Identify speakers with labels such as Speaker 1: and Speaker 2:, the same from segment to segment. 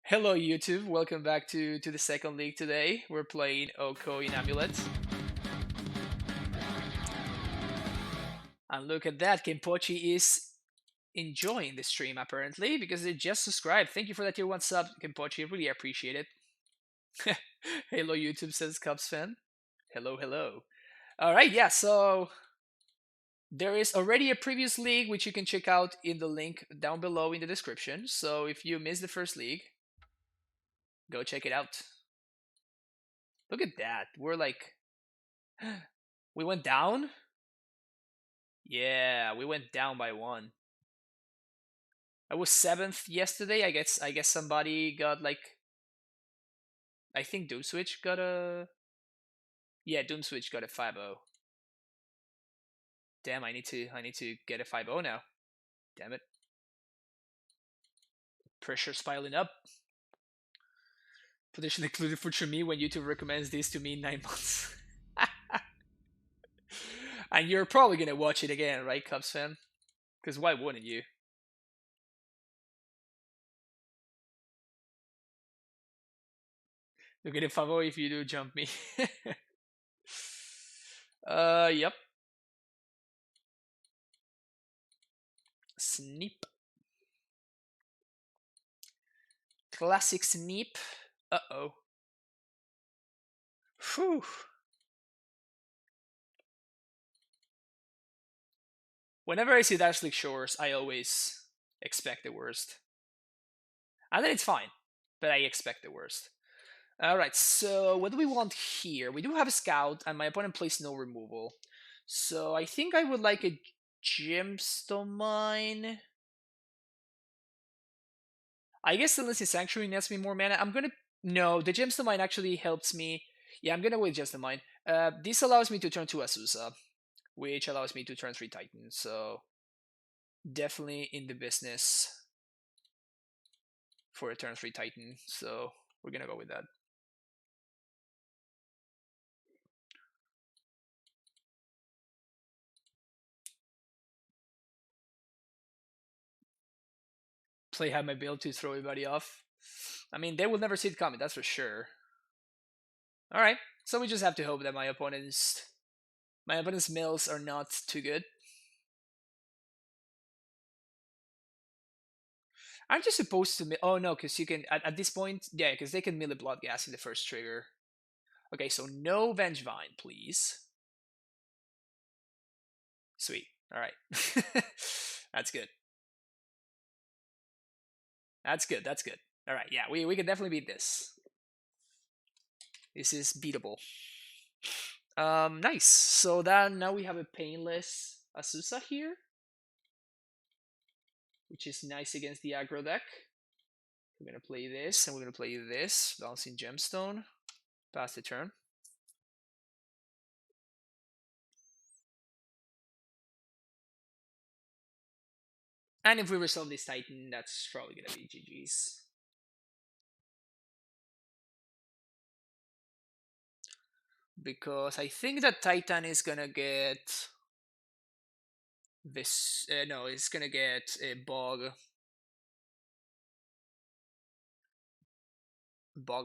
Speaker 1: Hello YouTube, welcome back to the second league today. We're playing Oko in Amulet. And look at that, Kenpochi is enjoying the stream apparently because they just subscribed. Thank you for that tier 1 sub, Kenpochi. Really appreciate it. Hello YouTube, says Cubs fan. Hello, hello. Alright, yeah, so there is already a previous league which you can check out in the link down below in the description. So if you missed the first league, go check it out. Look at that. We're like we went down. Yeah, we went down by one. I was seventh yesterday. I guess somebody got like I think Doom Switch got a yeah, Doom Switch got a 5-0. Damn, I need to get a 5-0 now. Damn it. Pressure's piling up. Potentially included for me when YouTube recommends this to me in 9 months. And you're probably gonna watch it again, right, Cubs fan? Because why wouldn't you? You'll get a 5-0 if you do jump me. Yep. Sneep. Classic Sneep. Uh-oh. Whew. Whenever I see Dash League Shores, I always expect the worst. And then it's fine, but I expect the worst. Alright, so what do we want here? We do have a scout, and my opponent plays no removal. So I think I would like a gemstone mine. I guess unless the sanctuary nets me more mana, I'm gonna no, the gemstone mine actually helps me. Yeah, I'm gonna go with gemstone mine. This allows me to turn 2 Azusa, which allows me to turn 3 Titan, so definitely in the business for a turn 3 Titan, so we're gonna go with that. Play how my build to throw everybody off. I mean, they will never see it coming, that's for sure. Alright, so we just have to hope that my opponent's mills are not too good. Aren't you supposed to oh no, because you can at this point, yeah, because they can mill a blood gas in the first trigger. Okay, so no Vengevine, please. Sweet. Alright. That's good. That's good, that's good. Alright, yeah, we can definitely beat this. This is beatable. Nice. So then now we have a painless Azusa here, which is nice against the aggro deck. We're gonna play this, and we're gonna play this, bouncing gemstone. Pass the turn. And if we resolve this Titan, that's probably gonna be GG's. Because I think that Titan is gonna get this. No, it's gonna get a bog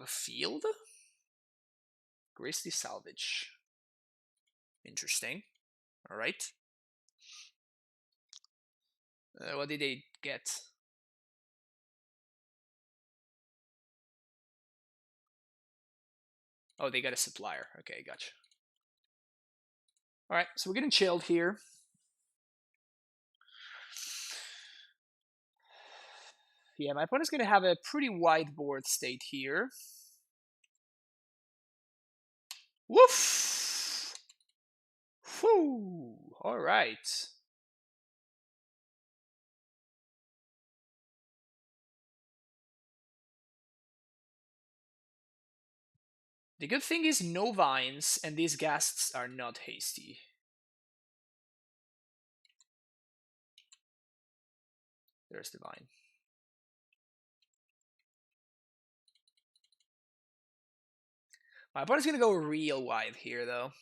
Speaker 1: field. Grizzly salvage. Interesting. All right. What did they get? Oh, they got a supplier. Okay, gotcha. All right, so we're getting chilled here. Yeah, my opponent's gonna have a pretty wide board state here. Woof! Whoo! All right. The good thing is no vines, and these ghasts are not hasty. There's the vine. My opponent's gonna go real wide here, though.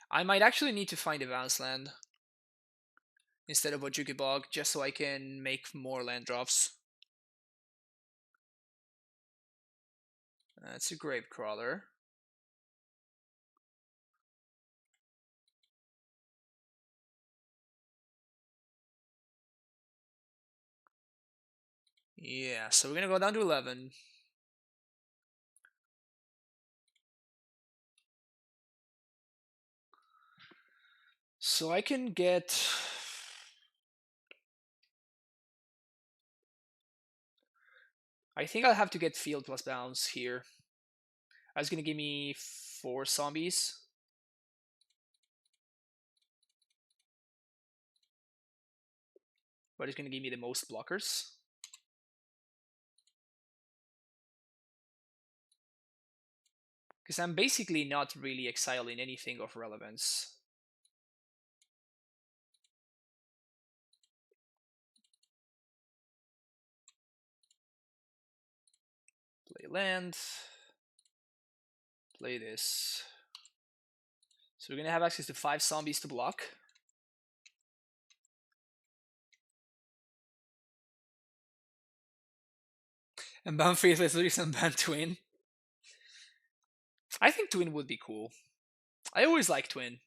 Speaker 1: I might actually need to find a bounce land instead of Ojuki Bog, just so I can make more land drops. That's a grave crawler. Yeah, so we're gonna go down to 11. So I can get... I think I'll have to get field plus bounce here. That's gonna give me 4 zombies. But it's gonna give me the most blockers. Because I'm basically not really exiling anything of relevance. Play land. Play this. So we're gonna have access to 5 zombies to block. And ban Faithless Ladies and ban Twin. I think Twin would be cool. I always like Twin.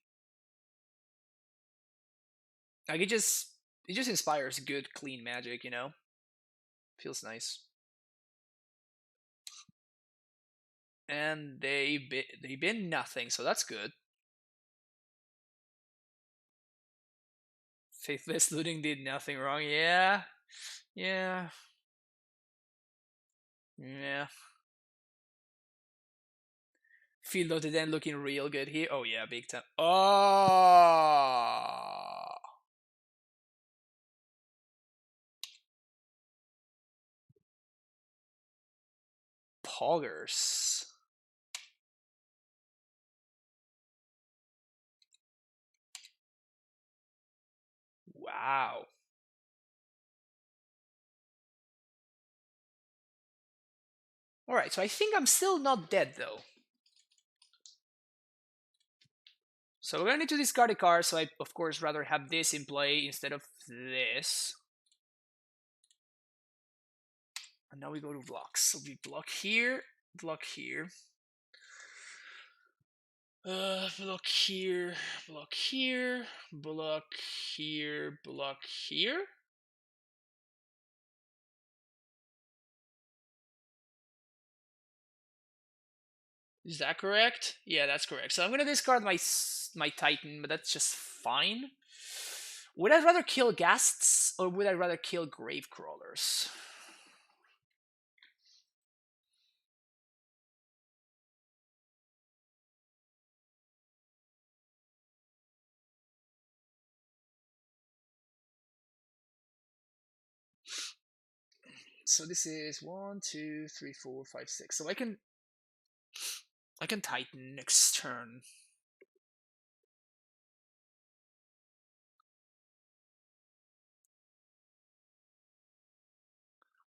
Speaker 1: Like it just inspires good, clean magic, you know? Feels nice. And they been nothing, so that's good. Faithless Looting did nothing wrong. Yeah. Yeah. Yeah. Field of the Den looking real good here. Oh yeah, big time. Oh, poggers. Wow. All right, so I think I'm still not dead though. So we're gonna need to discard a card. So I, of course, rather have this in play instead of this. And now we go to blocks. So we block here, block here. Block here, block here, block here, block here. Is that correct? Yeah, that's correct. So I'm gonna discard my Titan, but that's just fine. Would I rather kill Ghasts or would I rather kill Grave Crawlers? So this is 1, 2, 3, 4, 5, 6. So I can Titan next turn.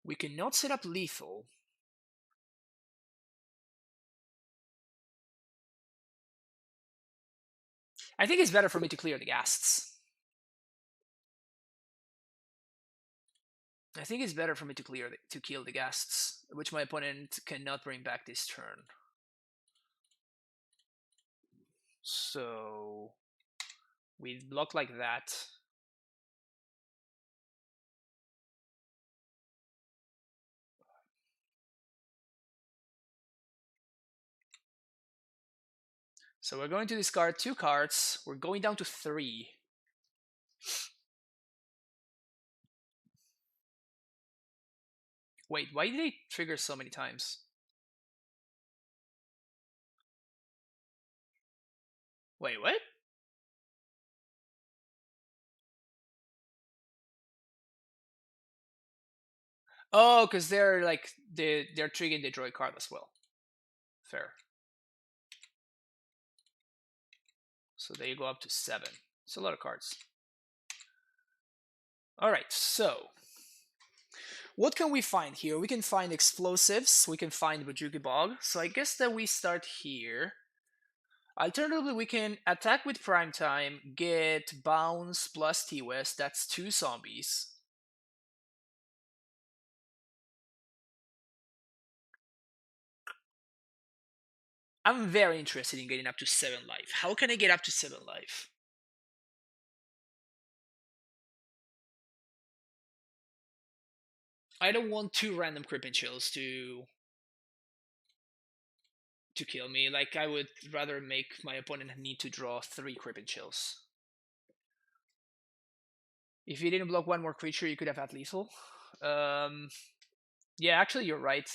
Speaker 1: We cannot set up lethal. I think it's better for me to clear the Ghasts. I think it's better for me to kill the Ghasts, which my opponent cannot bring back this turn. So we block like that. So we're going to discard 2 cards. We're going down to 3. Wait, why did they trigger so many times? Wait, what? Oh, because they're like they're triggering the droid card as well. Fair. So they go up to 7. It's a lot of cards. All right, so what can we find here? We can find explosives. We can find Bajuki Bog. So I guess that we start here. Alternatively, we can attack with Prime Time, get Bounce plus T-West. That's 2 zombies. I'm very interested in getting up to 7 life. How can I get up to 7 life? I don't want 2 random Crippin Chills to kill me. Like, I would rather make my opponent need to draw 3 Crippin Chills. If you didn't block one more creature, you could have had lethal. Yeah, actually, you're right.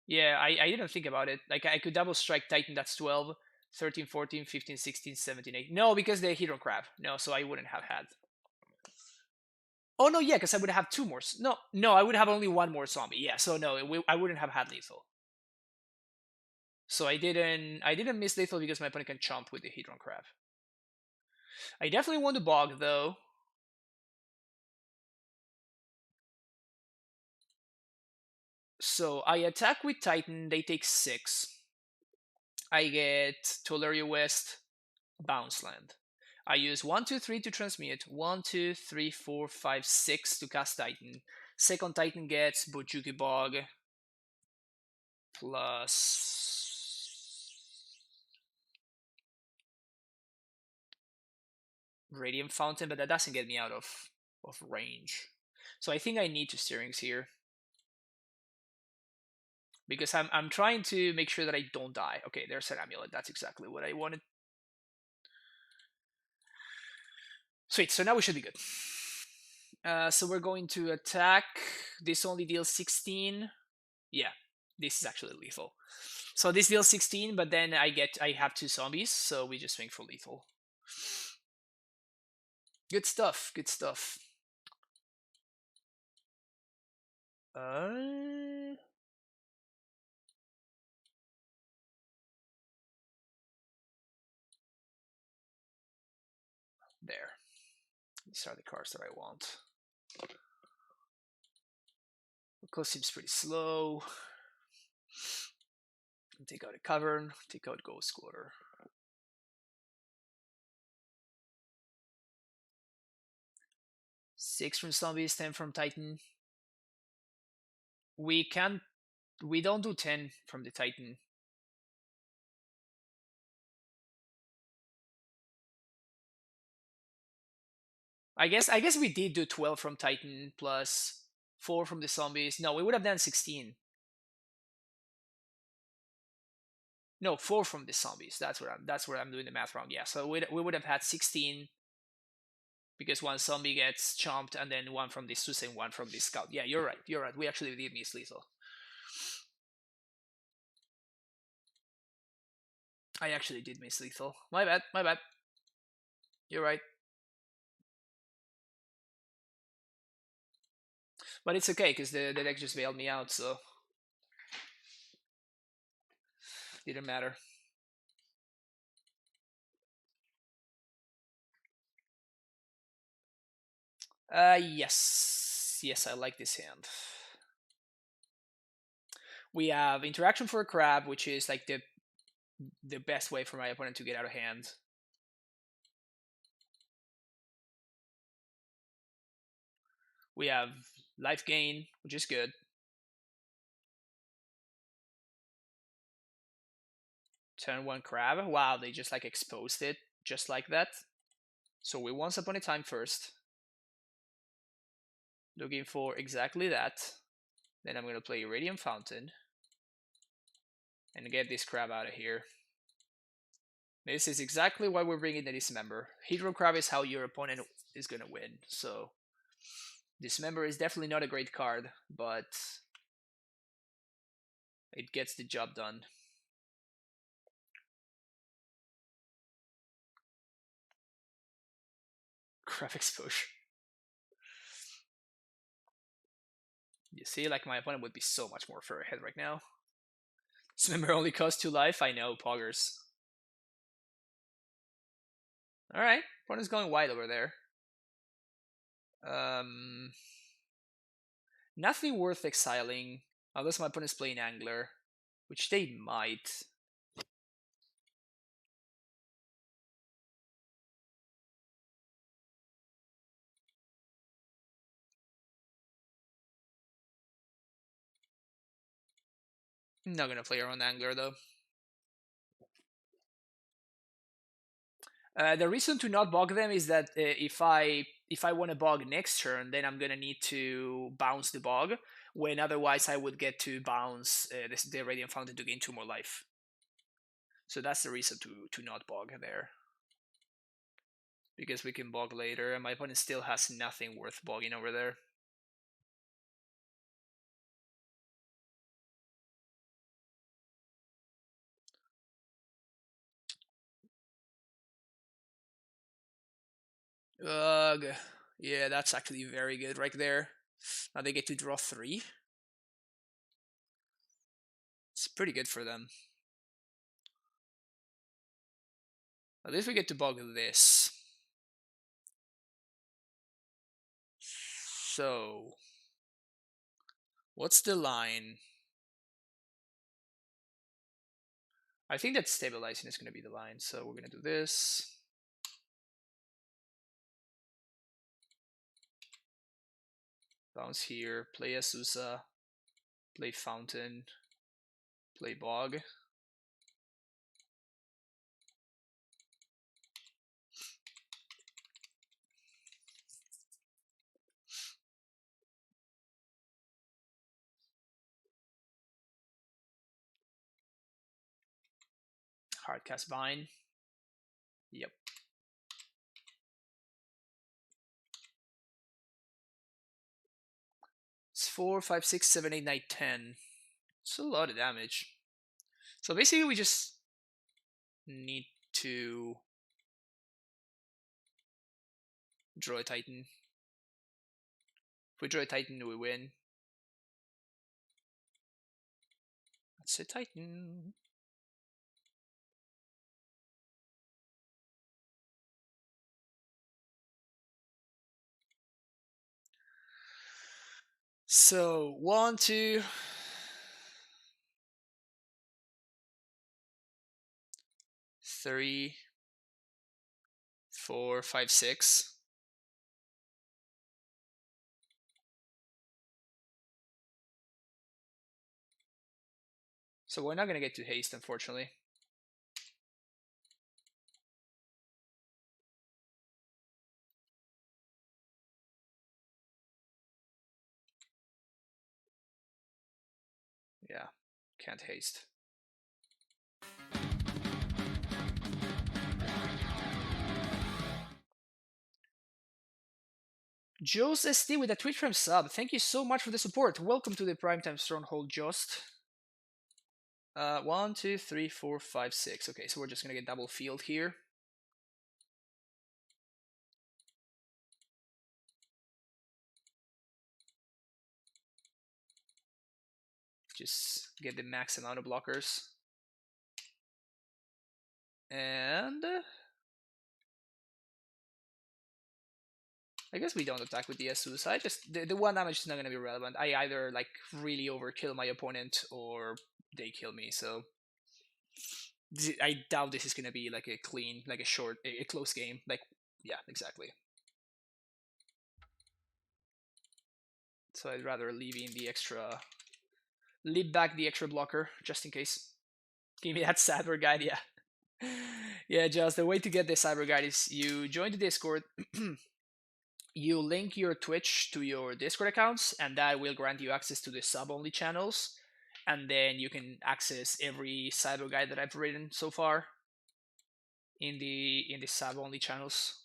Speaker 1: Yeah, I didn't think about it. Like, I could double strike Titan, that's 12, 13, 14, 15, 16, 17, 18. No, because the Hero Crab. No, so I wouldn't have had. Oh, no, yeah, because I would have 2 more. No, I would have only 1 more zombie. Yeah, so no, I wouldn't have had lethal. So I didn't miss lethal because my opponent can chomp with the Hedron Crab. I definitely want to bog, though. So I attack with Titan, they take 6. I get Tolaria West, Bounce Land. I use 1, 2, 3 to transmute. 1, 2, 3, 4, 5, 6 to cast Titan. Second Titan gets Bojuki Bog plus Radiant Fountain, but that doesn't get me out of range. So I think I need 2 steerings here. Because I'm trying to make sure that I don't die. Okay, there's an amulet. That's exactly what I wanted. Sweet, so now we should be good. So we're going to attack. This only deals 16. Yeah, this is actually lethal. So this deals 16, but then I have 2 zombies, so we just swing for lethal. Good stuff, good stuff. There. These are the cards that I want. Close seems pretty slow. Take out a Cavern, take out Ghost Quarter. 6 from zombies, 10 from Titan. We don't do 10 from the Titan. I guess we did do 12 from Titan plus 4 from the zombies. No, we would have done 16. No, 4 from the zombies. That's where I'm doing the math wrong. Yeah, so we would have had 16 because 1 zombie gets chomped and then 1 from the Sus and 1 from the scout. Yeah, you're right. You're right. We actually did miss lethal. I actually did miss lethal. My bad. My bad. You're right. But it's okay because the deck just bailed me out, so didn't matter. Yes, I like this hand. We have interaction for a crab, which is like the best way for my opponent to get out of hand. We have life gain, which is good. Turn 1 crab. Wow, they just like exposed it just like that. So we once upon a time first. Looking for exactly that. Then I'm going to play Radiant Fountain. And get this crab out of here. This is exactly why we're bringing the Dismember. Hydro Crab is how your opponent is going to win. So Dismember is definitely not a great card, but it gets the job done. Crab exposure. You see, like my opponent would be so much more far ahead right now. Dismember only costs 2 life. I know, poggers. Alright, opponent's going wide over there. Nothing worth exiling, unless my opponent's playing Angler, which they might. Not gonna play around Angler though. The reason to not bog them is that if I want to bog next turn, then I'm gonna need to bounce the bog, when otherwise I would get to bounce the Radiant Fountain to gain 2 more life. So that's the reason to not bog there, because we can bog later, and my opponent still has nothing worth bogging over there. Ugh. Yeah, that's actually very good right there. Now they get to draw 3. It's pretty good for them. At least we get to bog this. So, what's the line? I think that stabilizing is going to be the line, so we're going to do this. Bounce here, play Azusa, play Fountain, play Bog. Hardcast Vine. Yep. It's 4, 5, 6, 7, 8, 9, 10. It's a lot of damage. So basically we just need to draw a Titan. If we draw a Titan, we win. That's a Titan. So 1, 2, 3, 4, 5, 6. So we're not gonna get to haste, unfortunately. Yeah, can't haste. Jost SD with a Twitch Prime sub. Thank you so much for the support. Welcome to the Primetime Stronghold, Jost. 1, 2, 3, 4, 5, 6. Okay, so we're just gonna get double field here. Just get the max amount of blockers. And I guess we don't attack with the Asus. I just the 1 damage is not gonna be relevant. I either like really overkill my opponent or they kill me. So I doubt this is gonna be like a clean, like a short, a close game. Like yeah, exactly. So I'd rather leave back the extra blocker just in case. Give me that cyber guide, yeah. Yeah, just the way to get the cyber guide is you join the Discord, you link your Twitch to your Discord accounts, and that will grant you access to the sub-only channels, and then you can access every cyber guide that I've written so far in the sub-only channels.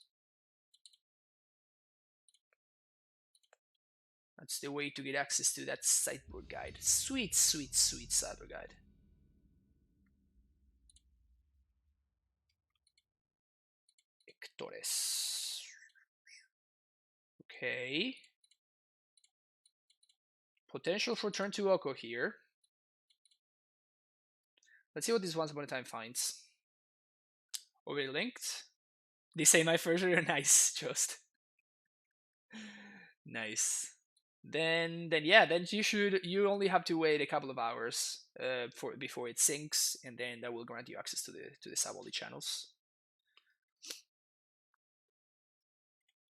Speaker 1: That's the way to get access to that sideboard guide. Sweet, sweet, sweet cyber guide. Hectores. Okay. Potential for turn 2 Oko here. Let's see what this Once Upon a Time finds. Already linked. They say my first reader. Nice, Just. Nice. Then yeah, then you only have to wait a couple of hours before it syncs, and then that will grant you access to the sub-only channels.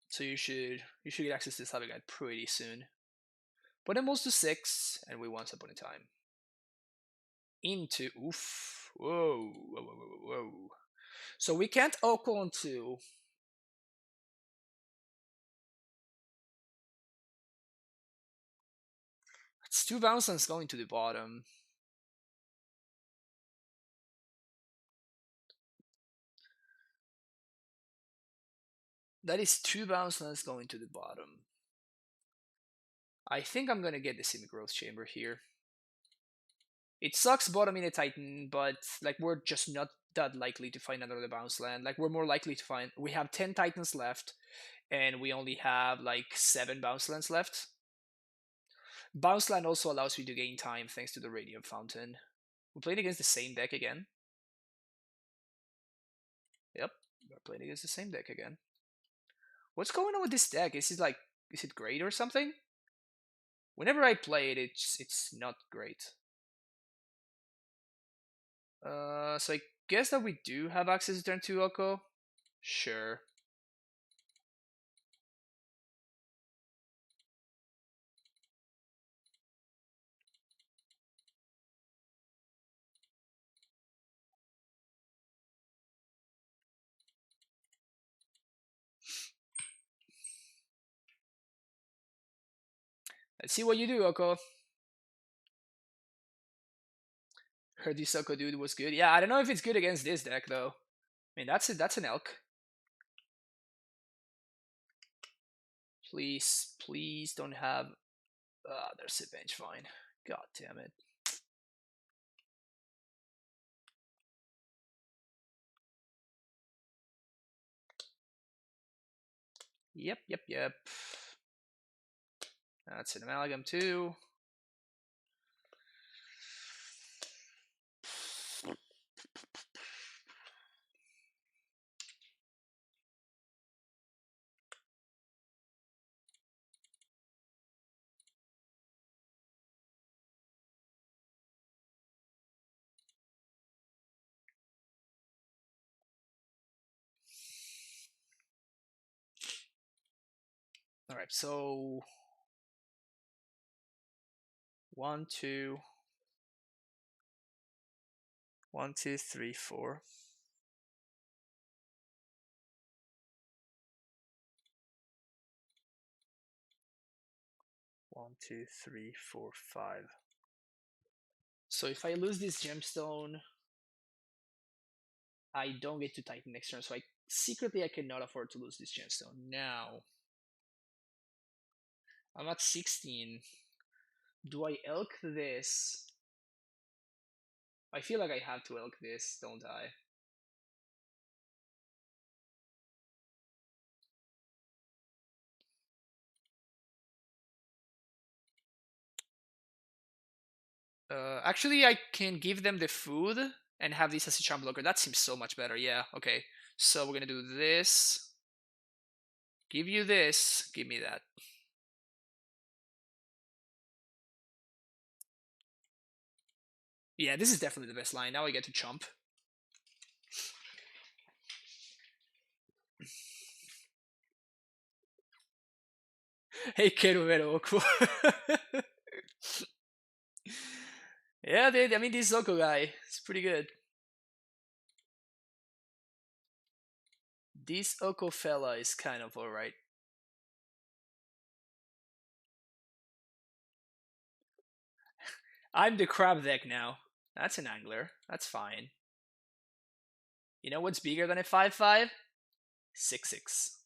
Speaker 1: So you should get access to the sub guide pretty soon. Put them most to 6, and we Once Upon a Time. into oof. Whoa, whoa, whoa, whoa, whoa. So we can't Oko on 2. It's 2 bounce lands going to the bottom. That is 2 bounce lands going to the bottom. I think I'm gonna get the semi-growth chamber here. It sucks bottoming a Titan, but like we're just not that likely to find another bounce land. Like we're more likely to find we have 10 Titans left, and we only have like 7 bounce lands left. Bounce land also allows me to gain time thanks to the Radiant Fountain. We're playing against the same deck again. Yep, we're playing against the same deck again. What's going on with this deck? Is it great or something? Whenever I play it, it's not great. So I guess that we do have access to turn 2 Oko. Sure. Let's see what you do, Oko. Heard this Oko dude was good. Yeah, I don't know if it's good against this deck though. I mean, that's it. That's an elk. Please, please don't have. There's a bench fine. God damn it. Yep, yep, yep. That's an amalgam too. All right, so 1, 2, 1, 2, 3, 4. 1, 2, 3, 4, 5. So if I lose this gemstone, I don't get to Titan next turn. So I cannot afford to lose this gemstone. Now I'm at 16. Do I elk this? I feel like I have to elk this, don't I? Actually, I can give them the food and have this as a charm blocker. That seems so much better. Yeah, okay. So we're gonna do this. Give you this. Give me that. Yeah, this is definitely the best line. Now I get to chump. Hey, Keru Veroku. Yeah, I mean, this Zoko guy is pretty good. This Oko fella is kind of alright. I'm the crab deck now. That's an angler. That's fine. You know what's bigger than a 5/5? 6/6.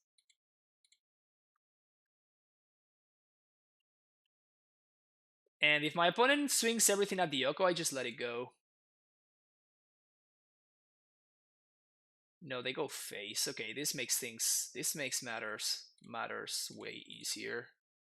Speaker 1: And if my opponent swings everything at the Yoko, I just let it go. No, they go face. Okay, this makes matters way easier.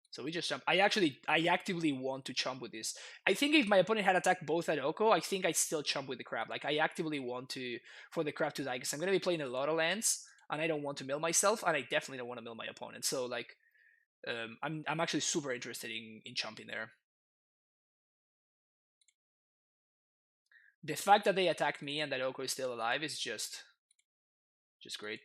Speaker 1: So we just jump. I actively want to chump with this. I think if my opponent had attacked both at Oko, I think I'd still chump with the crab. Like I actively want to for the crab to die because I'm gonna be playing a lot of lands and I don't want to mill myself and I definitely don't want to mill my opponent. So like, I'm actually super interested in chumping there. The fact that they attacked me and that Oko is still alive is just great.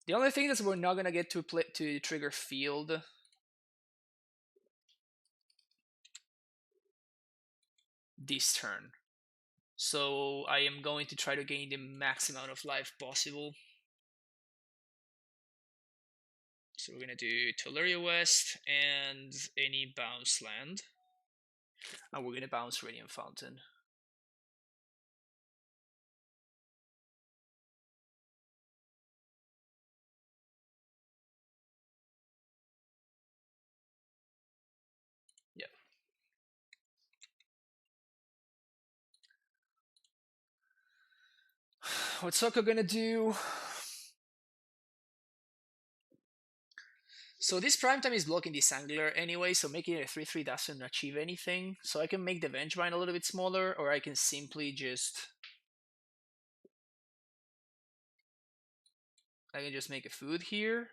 Speaker 1: The only thing is we're not gonna get to play to trigger field this turn. So I am going to try to gain the max amount of life possible. So we're gonna do Teleria West and any bounce land. And we're gonna bounce Radiant Fountain. Yeah. What's Soko gonna do? So this prime time is blocking this angler anyway, so making it a 3/3 doesn't achieve anything. So I can make the Vengevine a little bit smaller, or I can simply just make a food here.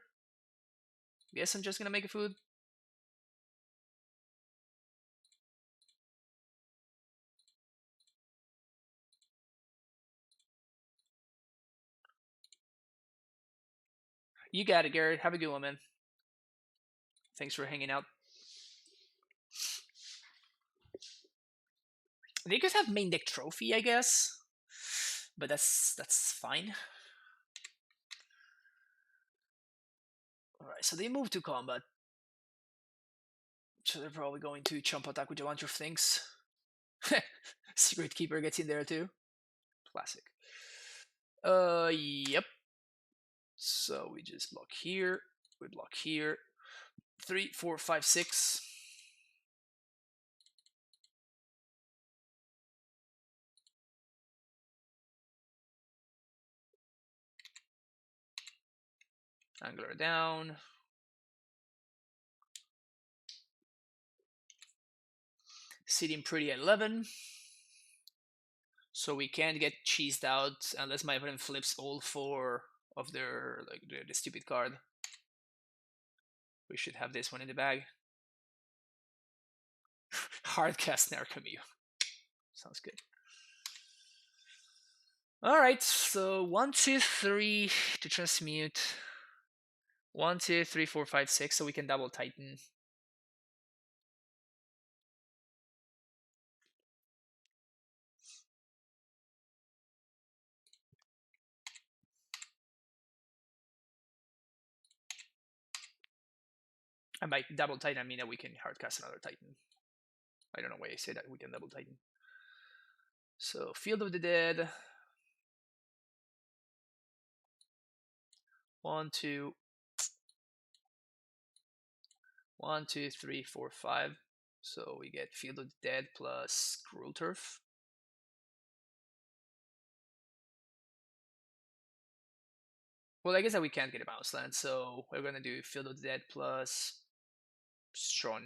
Speaker 1: Guess I'm just gonna make a food. You got it, Garrett. Have a good one, man. Thanks for hanging out. They could have main deck trophy, I guess, but that's fine. All right, so they move to combat, so they're probably going to chump attack with a bunch of things. Secret Keeper gets in there too. Classic. Yep. So we just block here. We block here. 3, 4, 5, 6. Angler down. Sitting pretty at 11. So we can't get cheesed out unless my opponent flips all 4 of their the stupid card. We should have this one in the bag. Hardcast Narcomu. Sounds good. Alright, so 1, 2, 3 to transmute. 1, 2, 3, 4, 5, 6, so we can double Titan. And by double Titan, I mean that we can hardcast another Titan. I don't know why I say that we can double Titan. So, Field of the Dead. 1, 2. 1, 2, 3, 4, 5. So we get Field of the Dead plus Cruel Turf. Well, I guess that we can't get a bounce land, so we're gonna do Field of the Dead plus Strong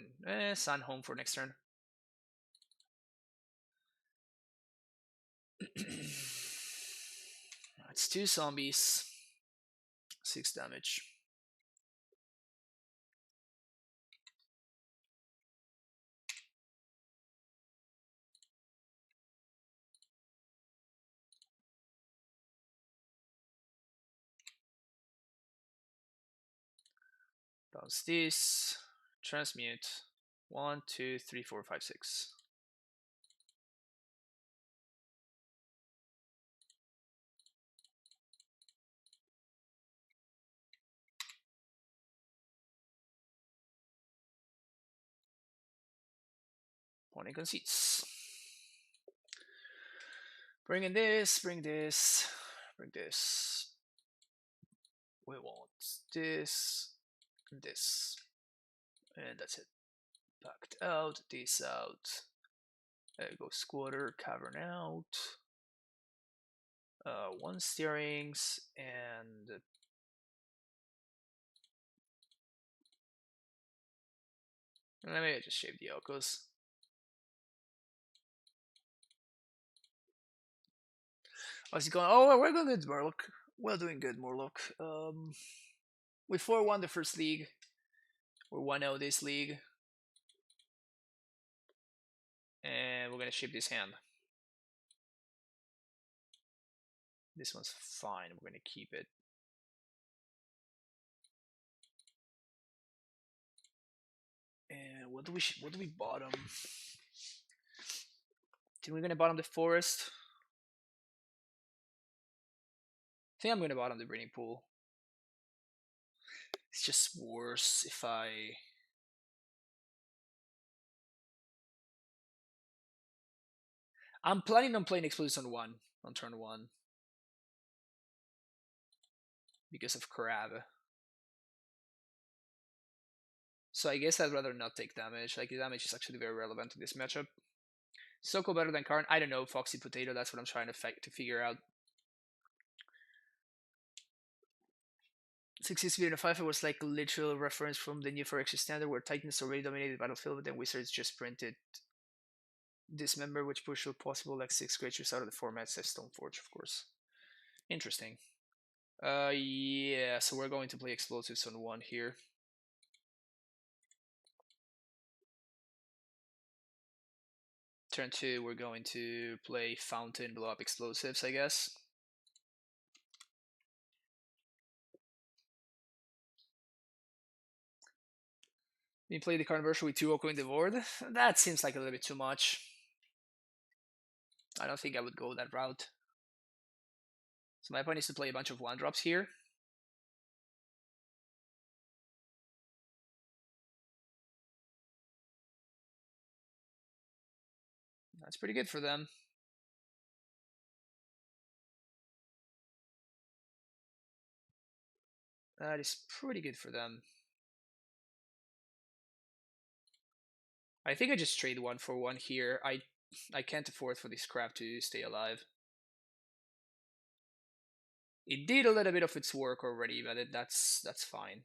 Speaker 1: Sun Home for next turn. It's 2 zombies, 6 damage. Bounce this, transmute. 1, 2, 3, 4, 5, 6. Opponent concedes. Bring in this, bring this, bring this. We want this, this, and that's it. Packed out, this out. There go Squatter, Cavern out. 1 steerings, and maybe I just shave the Okos. How's it going? Oh, we're going good, Murloc. We're doing good, Murloc. We 4-1 the first league. We're 1-0 this league. And we're gonna ship this hand. This one's fine. We're gonna keep it. what do we bottom? Think we're gonna bottom the forest? I think I'm gonna bottom the breeding pool. It's just worse if I'm planning on playing explosives on turn 1 because of Crab. So I guess I'd rather not take damage. Like the damage is actually very relevant in this matchup. Soko better than Karn? I don't know. Foxy Potato. That's what I'm trying to figure out. 6 and 5 was like a literal reference from the new 4X standard where Titans already dominated the battlefield, but then Wizards just printed Dismember, which pushed all possible like 6 creatures out of the format, says Stoneforge, of course. Interesting. Yeah, so we're going to play explosives on 1 here. Turn 2, we're going to play Fountain, blow up explosives, I guess. We play the conversion with 2 Oko in the board. That seems like a little bit too much. I don't think I would go that route. So my point is to play a bunch of 1-drops here. That's pretty good for them. That is pretty good for them. I think I just trade 1 for 1 here. I can't afford for this crap to stay alive. It did a little bit of its work already, but that's fine.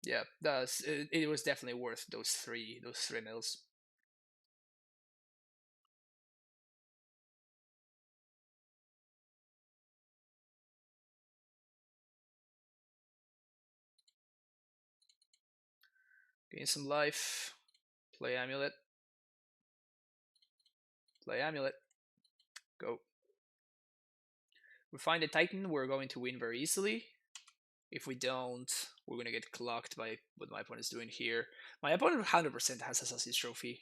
Speaker 1: Yeah, it was definitely worth those three mils. Gain some life. Play Amulet. Play Amulet. Go. We find a Titan, we're going to win very easily. If we don't, we're going to get clocked by what my opponent is doing here. My opponent 100% has Assassin's Trophy.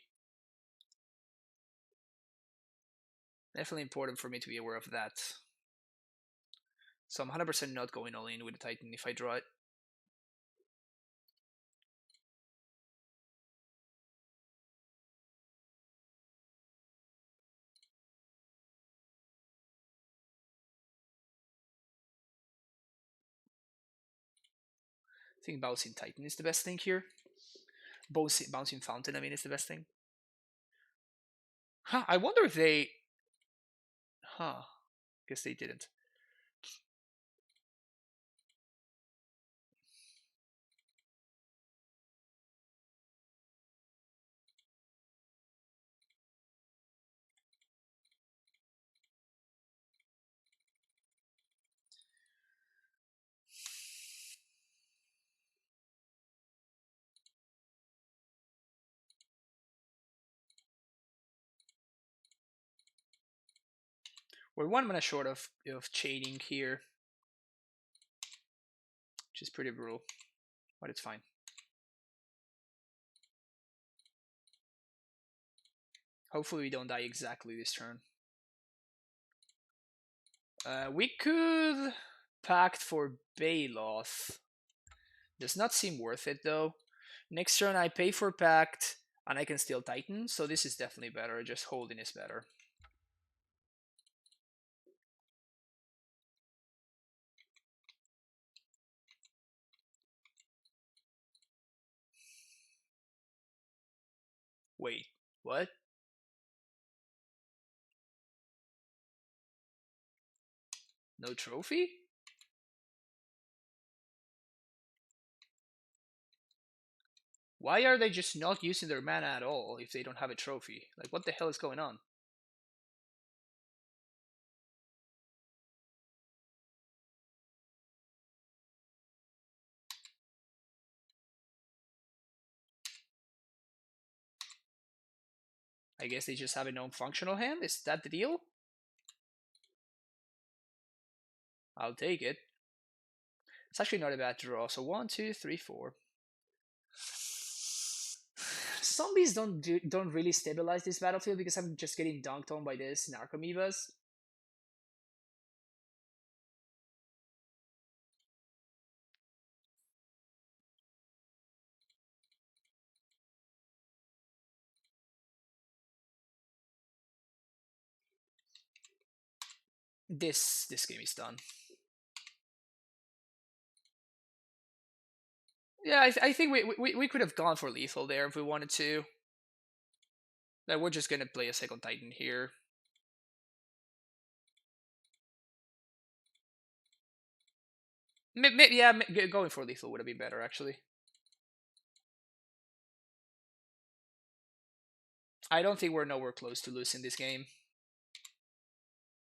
Speaker 1: Definitely important for me to be aware of that. So I'm 100% not going all in with the Titan if I draw it. I think Bouncing Titan is the best thing here. Bouncing Fountain, I mean, is the best thing. Huh, I wonder if they... Huh, guess they didn't. We're 1 mana short of chaining here, which is pretty brutal, but it's fine. Hopefully we don't die exactly this turn. We could Pact for Baloth. Does not seem worth it though. Next turn I pay for Pact and I can steal Titan, so this is definitely better. Just holding is better. Wait, what? No trophy? Why are they just not using their mana at all if they don't have a trophy? Like, what the hell is going on? I guess they just have a non-functional hand? Is that the deal? I'll take it. It's actually not a bad draw. So 1, 2, 3, 4. Zombies don't really stabilize this battlefield because I'm just getting dunked on by this Narcomoebas. This game is done. Yeah, I think we could have gone for lethal there if we wanted to. But we're just gonna play a second Titan here. Yeah, going for lethal would have been better actually. I don't think we're nowhere close to losing this game.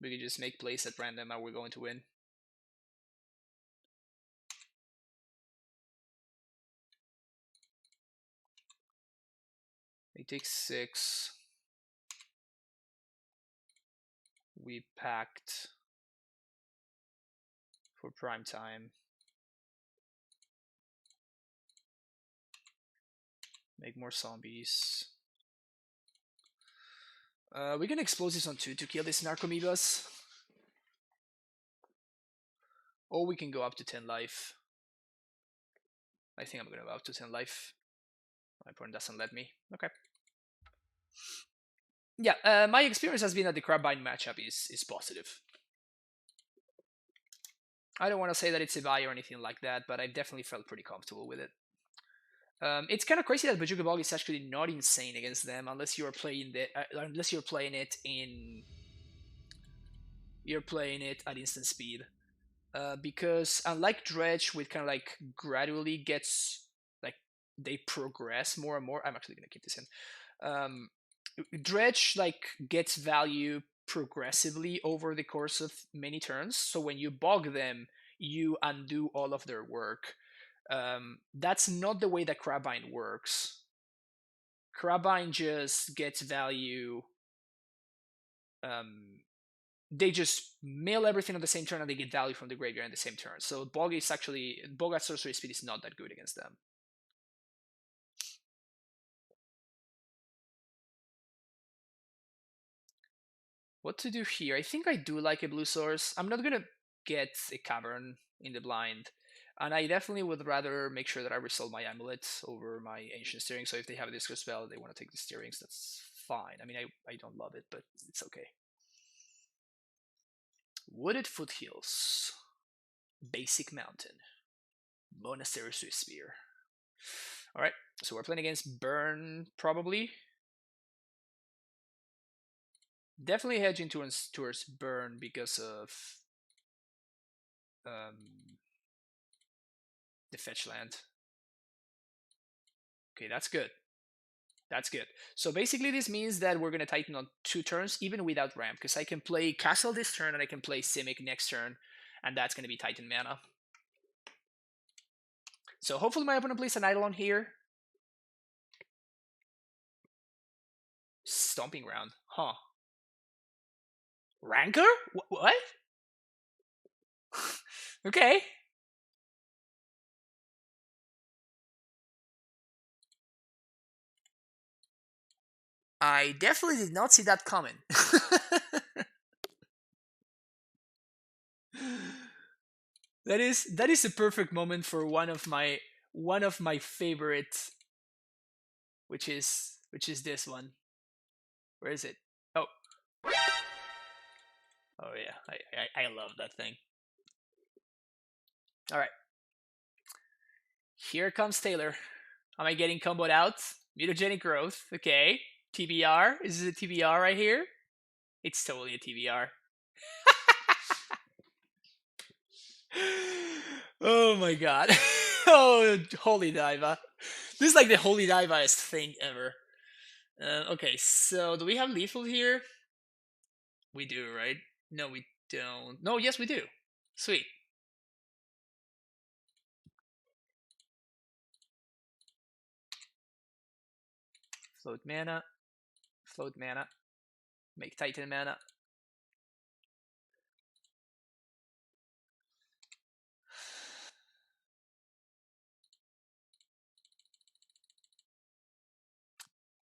Speaker 1: We can just make plays at random and we're going to win. He takes 6. We packed for prime time. Make more zombies. We can explosives on 2 to kill these Narcomoebas. Or we can go up to 10 life. I think I'm gonna go up to 10 life. My opponent doesn't let me. Okay. Yeah, my experience has been that the CrabVine matchup is positive. I don't want to say that it's a buy or anything like that, but I've definitely felt pretty comfortable with it. It's kind of crazy that Bajuka Bog is actually not insane against them unless you're playing unless you're playing it at instant speed. Because unlike Dredge, with kind of like gradually gets like they progress more and more. I'm actually gonna keep this in. Dredge like gets value progressively over the course of many turns. So when you bog them, you undo all of their work. That's not the way that CrabVine works. CrabVine just gets value. They just mill everything on the same turn and they get value from the graveyard in the same turn. So Bog at sorcery speed is not that good against them. What to do here? I think I do like a blue source. I'm not gonna get a cavern in the blind. And I definitely would rather make sure that I resolve my amulet over my ancient steering. So if they have a disco spell, they want to take the steerings, that's fine. I mean, I don't love it, but it's okay. Wooded Foothills. Basic Mountain. Monastery Swift Spear. Alright, so we're playing against Burn, probably. Definitely hedging towards Burn because of the fetch land. Okay, that's good. That's good. So basically this means that we're going to Titan on 2 turns, even without ramp, because I can play Castle this turn and I can play Simic next turn, and that's going to be Titan mana. So hopefully my opponent plays an Eidolon here. Stomping Ground. Huh. Rancor? What? Okay. I definitely did not see that coming. That is a perfect moment for one of my favorite, which is this one. Where is it? Oh. Oh yeah, I love that thing. All right. Here comes Taylor. Am I getting comboed out? Mutagenic growth. Okay. TBR. Is this a TBR right here? It's totally a TBR. Oh my god. Oh, holy diva. This is like the holy divaest thing ever. Okay, so do we have lethal here? We do, right? No, we don't. No, yes, we do. Sweet. Float mana. Float mana. Make Titan mana.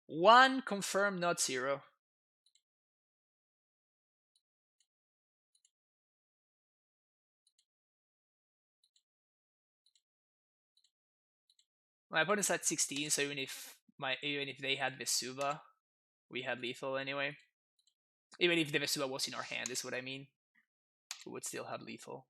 Speaker 1: One confirmed, not zero. My opponent's at 16, so even if they had Vesuva, we had lethal anyway. Even if the Vesuva was in our hand, is what I mean. We would still have lethal.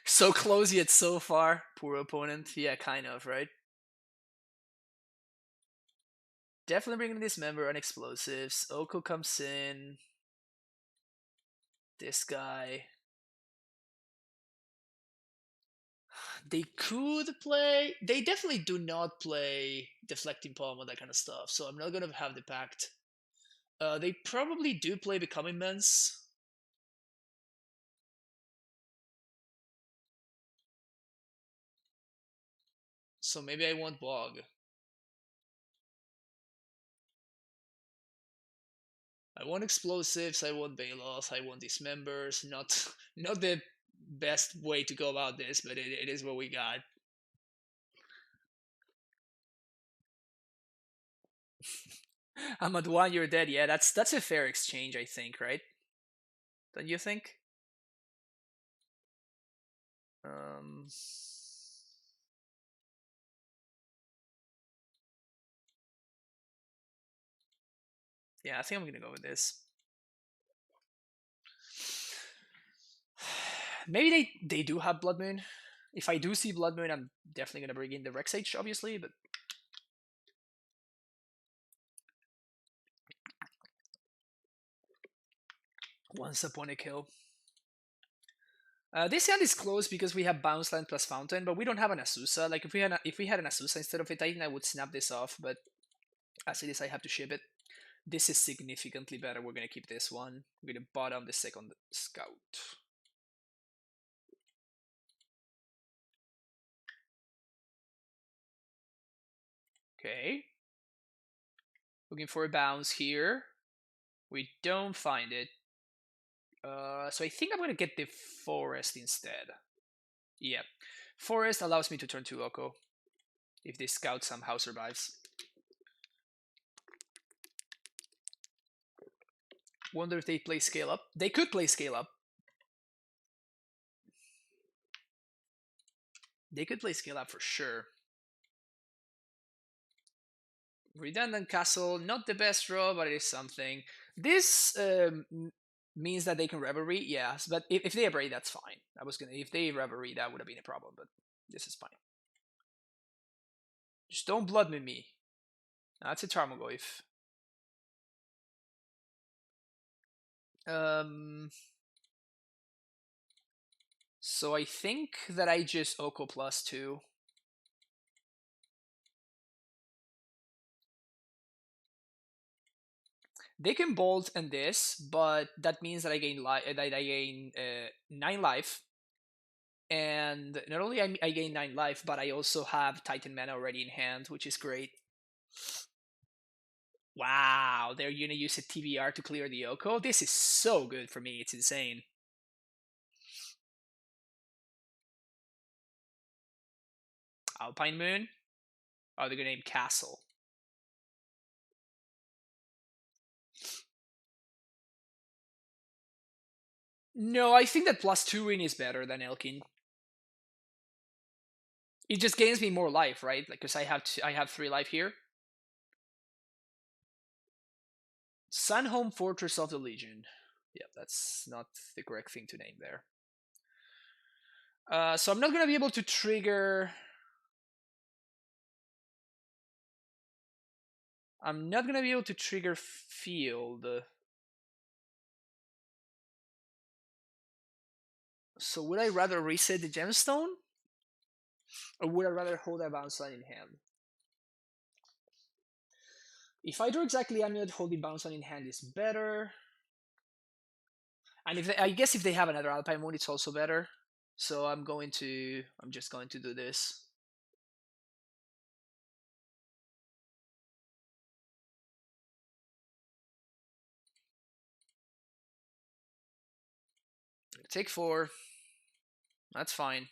Speaker 1: So close yet so far. Poor opponent. Yeah, kind of, right? Definitely bringing this member on explosives. Oko comes in. This guy. They could play. They definitely do not play deflecting palm or that kind of stuff. So I'm not gonna have the pact. They probably do play becoming men's. So maybe I want Bog. I want explosives. I want Balos. I want dismembers. Not not the best way to go about this, but it is what we got. I'm at one. You're dead. Yeah, that's a fair exchange, I think, right? Don't you think? Um, yeah, I think I'm gonna go with this. Maybe they do have Blood Moon. If I do see Blood Moon, I'm definitely gonna bring in the Rex H, obviously, but once upon a kill. This hand is close because we have Bounce Land plus Fountain, but we don't have an Asusa. Like if we had an Asusa instead of a Titan, I would snap this off. But as it is, I have to ship it. This is significantly better. We're gonna keep this one. We're gonna bottom the second Scout. Okay. Looking for a bounce here. We don't find it. So I think I'm gonna get the Forest instead. Yeah. Forest allows me to turn to Oko if this Scout somehow survives. Wonder if they play Scale Up. They could play Scale Up. They could play Scale Up for sure. Redundant Castle, not the best draw, but it is something. This means that they can Revelry, yes, but if they Abrade, that's fine. If they Revelry, that would have been a problem, but this is fine. Just don't Blood Moon me. That's a Tarmogoyf. So I think that I just Oko +2. They can bolt and this, but that means that I gain that I gain 9 life, and not only I gain 9 life, but I also have Titan mana already in hand, which is great. Wow, they're gonna use a TBR to clear the Oko. This is so good for me. It's insane. Alpine Moon. Oh, they're gonna name Castle. No, I think that +2 win is better than Elkin. It just gains me more life, right? Like, because I have 3 life here. Sunhome Fortress of the Legion. Yeah, that's not the correct thing to name there. So I'm not gonna be able to trigger. I'm not gonna be able to trigger field. So would I rather reset the gemstone, or would I rather hold a bounce line in hand? If I draw exactly Amulet, holding bounce line in hand is better. And I guess if they have another Alpine Moon, it's also better. So I'm just going to do this. Take 4. That's fine.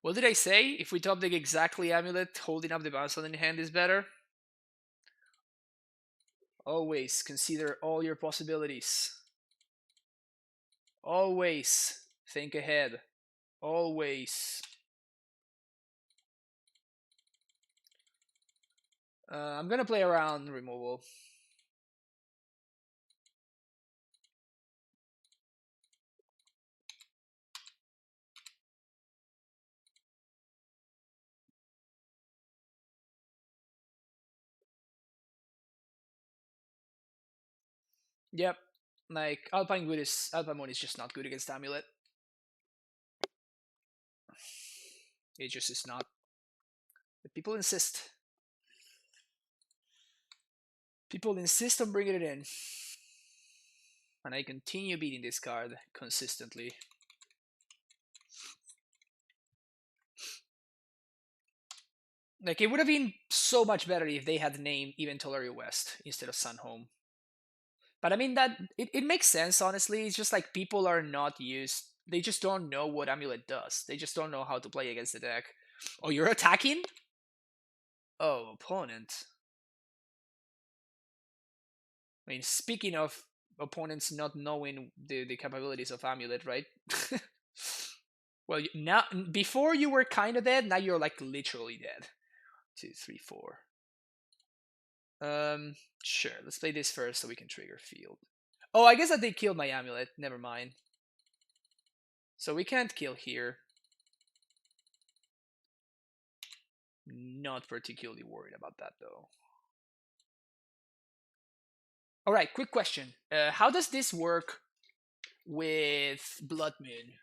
Speaker 1: What did I say? If we top deck exactly Amulet, holding up the bounce in hand is better? Always consider all your possibilities. Always think ahead. Always. I'm gonna play around removal. Yep. Like Alpine Moon is just not good against Amulet. It just is not. But people insist. People insist on bringing it in. And I continue beating this card consistently. Like, it would have been so much better if they had named even Tolari West instead of Sunhome. But I mean, that it makes sense, honestly. It's just like people are not used. They just don't know what Amulet does. They just don't know how to play against the deck. Oh, you're attacking? Oh, opponent. I mean, speaking of opponents not knowing the capabilities of Amulet, right? Well, now before you were kind of dead. Now you're like literally dead. 2, 3, 4. Sure. Let's play this first so we can trigger field. Oh, I guess that they killed my Amulet. Never mind. So we can't kill here. Not particularly worried about that though. All right, quick question. How does this work with Blood Moon?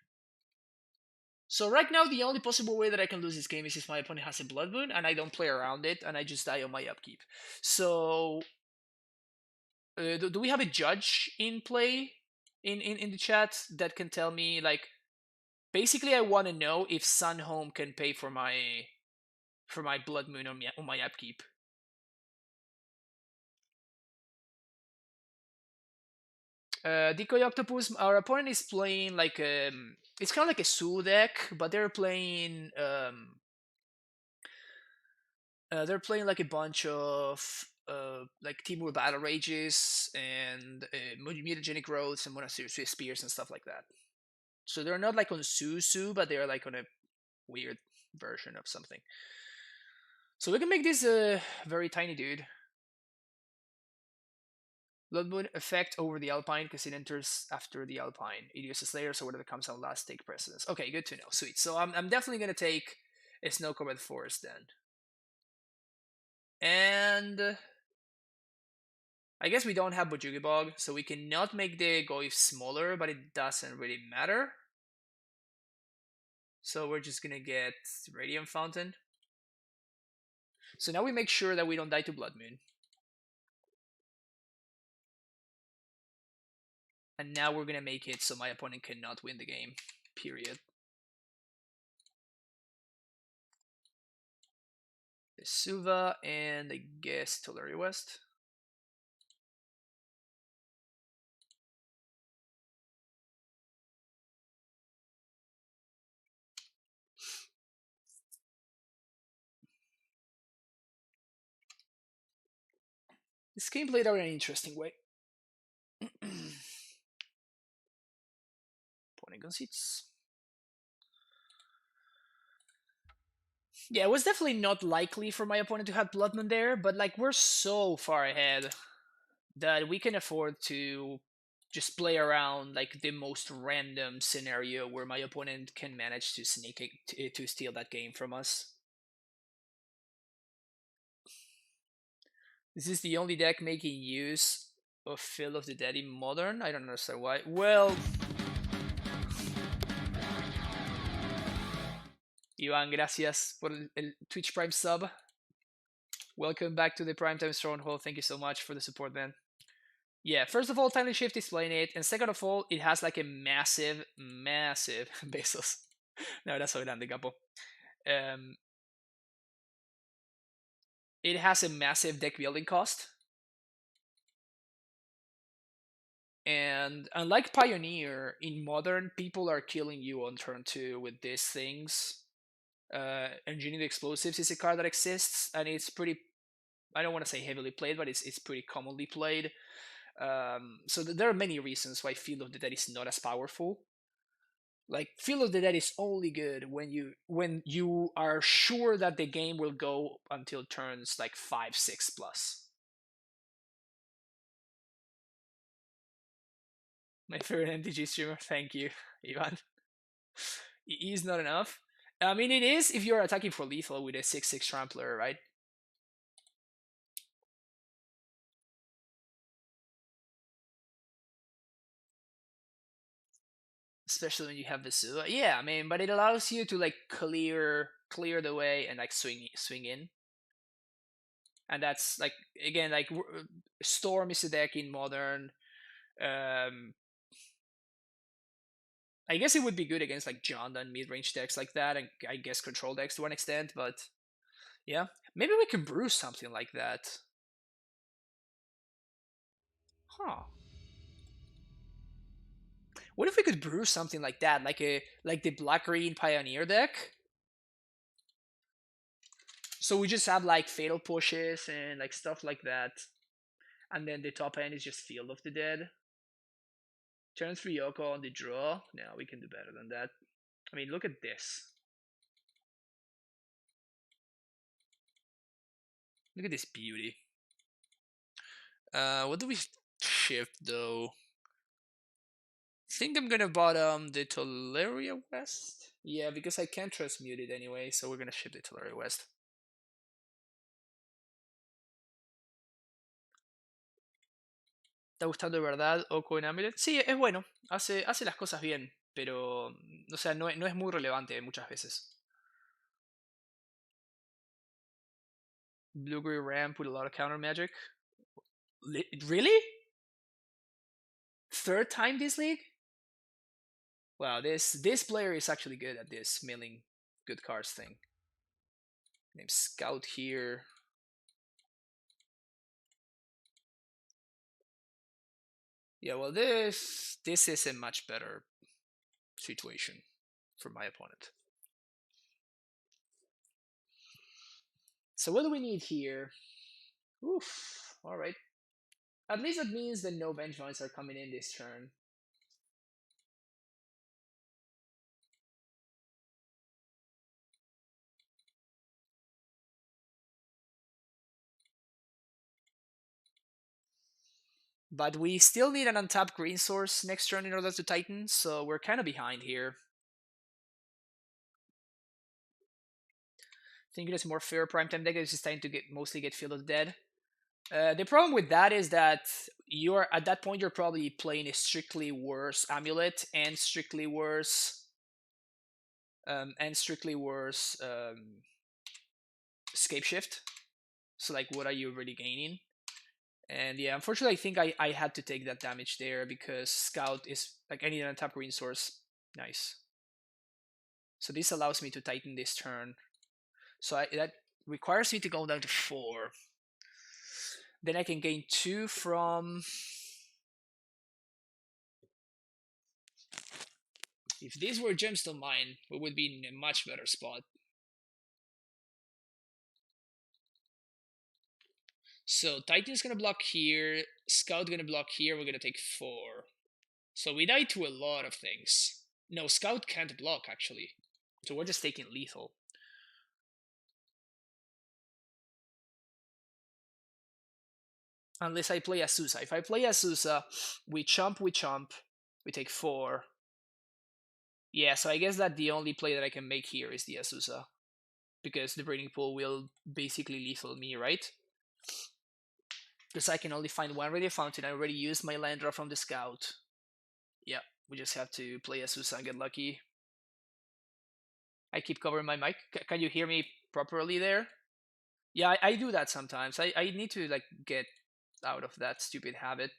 Speaker 1: So right now, the only possible way that I can lose this game is if my opponent has a Blood Moon and I don't play around it and I just die on my upkeep. So, do we have a judge in play in the chat that can tell me, like, basically I want to know if Sunhome can pay for my Blood Moon on my upkeep. Decoy Octopus, our opponent is playing like it's kind of like a Sue deck, but they're playing like a bunch of like Timur Battle Rages and Mutagenic Growths and Monastery Spears and stuff like that. So they're not like on Susu, but they're like on a weird version of something. So we can make this a very tiny dude. Blood Moon effect over the Alpine because it enters after the Alpine. It uses layer, so whatever comes out last take precedence. Okay, good to know. Sweet. So I'm definitely gonna take a Snow Covered Forest then. And I guess we don't have Bojugi Bog, so we cannot make the Goyf smaller, but it doesn't really matter. So we're just gonna get Radiant Fountain. So now we make sure that we don't die to Blood Moon. And now we're gonna make it so my opponent cannot win the game. Period. Suva and I guess Tolari West. This game played out in an interesting way. Opponent concedes. Yeah, it was definitely not likely for my opponent to have Blood Moon there, but like we're so far ahead that we can afford to just play around like the most random scenario where my opponent can manage to sneak it to steal that game from us. This is the only deck making use of Fill of the Dead in Modern. I don't understand why. Well, Iván, gracias por el Twitch Prime sub. Welcome back to the Primetime Stronghold. Thank you so much for the support, man. Yeah, first of all, Timely Shift is playing it, and second of all, it has like a massive Besos. No, that's so grande, capo. It has a massive deck building cost. And unlike Pioneer, in Modern, people are killing you on turn 2 with these things. Engineered Explosives is a card that exists, and it's pretty, I don't want to say heavily played, but it's pretty commonly played. So there are many reasons why Field of the Dead is not as powerful. Like Field of the Dead is only good when you are sure that the game will go until turns like 5, 6 plus. My favorite MTG streamer, thank you, Ivan. It is not enough. I mean, it is if you're attacking for lethal with a 6/6 trampler, right? Especially when you have Vesua. Yeah, I mean, but it allows you to like clear the way and like swing in. And that's like again like Storm is a deck in Modern. Um, I guess it would be good against like John and mid range decks like that, and I guess control decks to an extent. But yeah, maybe we can brew something like that. Huh? What if we could brew something like that, like the black green Pioneer deck? So we just have like fatal pushes and like stuff like that, and then the top end is just Field of the Dead. Turn 3 Yoko on the draw. No, we can do better than that. I mean, look at this. Look at this beauty. What do we shift though? I think I'm gonna bottom the Tolaria West. Yeah, because I can't transmute it anyway, so we're gonna ship the Tolaria West. ¿Te gustan de verdad Oko en Amulet? Sí, es bueno. Hace las cosas bien, pero. O sea, no es muy relevante muchas veces. Blue Grey Ramp with a lot of counter magic. Really? Third time this league? Wow, this player is actually good at this milling good cards thing. Name Scout here. Yeah, well this is a much better situation for my opponent. So what do we need here? Oof. All right. At least that means that no Vengevines are coming in this turn. But we still need an untapped green source next turn in order to Titan, so we're kind of behind here. I think it is more fair primetime deck is starting to mostly get Field of the Dead. The problem with that is that you're at that point you're probably playing a strictly worse Amulet and strictly worse Escape Shift. So like, what are you really gaining? And yeah, unfortunately, I think I had to take that damage there because Scout is like I need an untap green source. Nice. So this allows me to Titan this turn. So that requires me to go down to 4. Then I can gain 2 from. If these were Gemstone Mine, we would be in a much better spot. So Titan's gonna block here, Scout gonna block here, we're gonna take 4. So we die to a lot of things. No, Scout can't block actually. So we're just taking lethal. Unless I play Azusa. If I play Azusa, we chomp, we take 4. Yeah, so I guess that the only play that I can make here is the Azusa. Because the breeding pool will basically lethal me, right? Because I can only find one Radio Fountain. I already used my land draw from the Scout. Yeah, we just have to play Azusa and get lucky. I keep covering my mic. Can you hear me properly there? Yeah, I do that sometimes. I need to like get out of that stupid habit.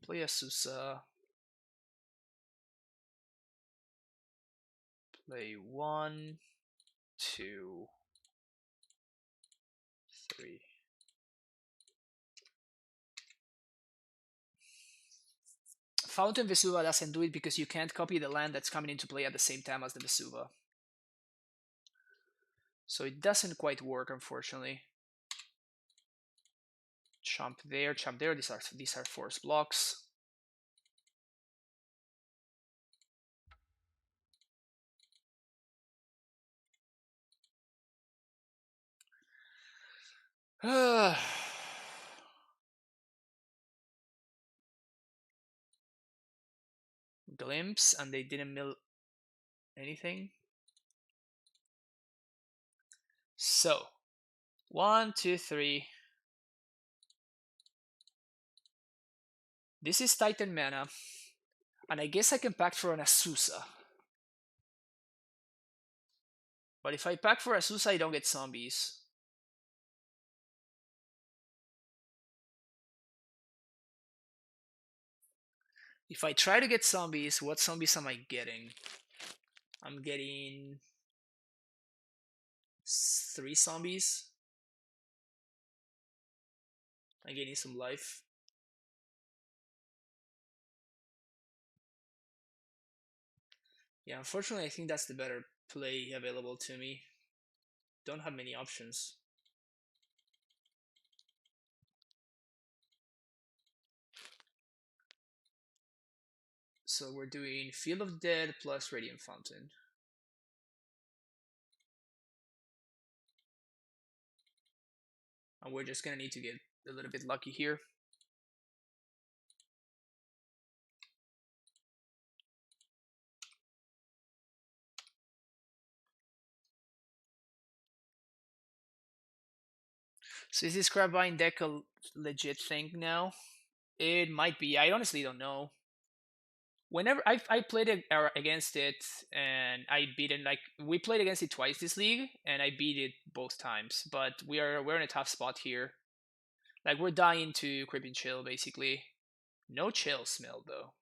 Speaker 1: Play Azusa. Play 1, 2, 3. Fountain Vesuva doesn't do it because you can't copy the land that's coming into play at the same time as the Vesuva. So it doesn't quite work, unfortunately. Chomp there, chomp there. These are force blocks. Glimpse, and they didn't mill anything. So, 1, 2, 3. This is Titan mana, and I guess I can pack for an Azusa. But if I pack for Azusa, I don't get zombies. If I try to get zombies, what zombies am I getting? I'm getting 3 zombies. I'm getting some life. Yeah, unfortunately, I think that's the better play available to me. Don't have many options. So we're doing Field of the Dead plus Radiant Fountain. And we're just gonna need to get a little bit lucky here. So is this CrabVine deck a legit thing now? It might be. I honestly don't know. Whenever I played against it and I beat it, like we played against it twice this league and I beat it both times. But we're in a tough spot here. Like we're dying to Creeping Chill basically. No chill smell though.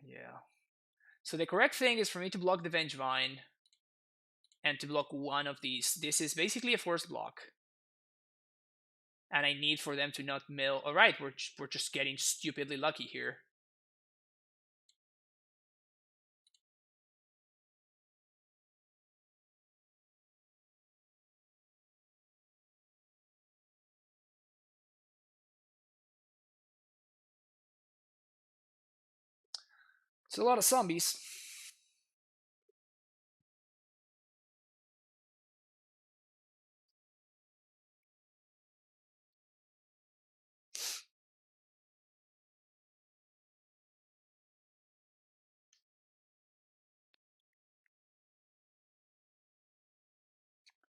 Speaker 1: Yeah. So the correct thing is for me to block the Vengevine and to block one of these. This is basically a forced block. And I need for them to not mill. Alright, we're just getting stupidly lucky here. It's a lot of zombies.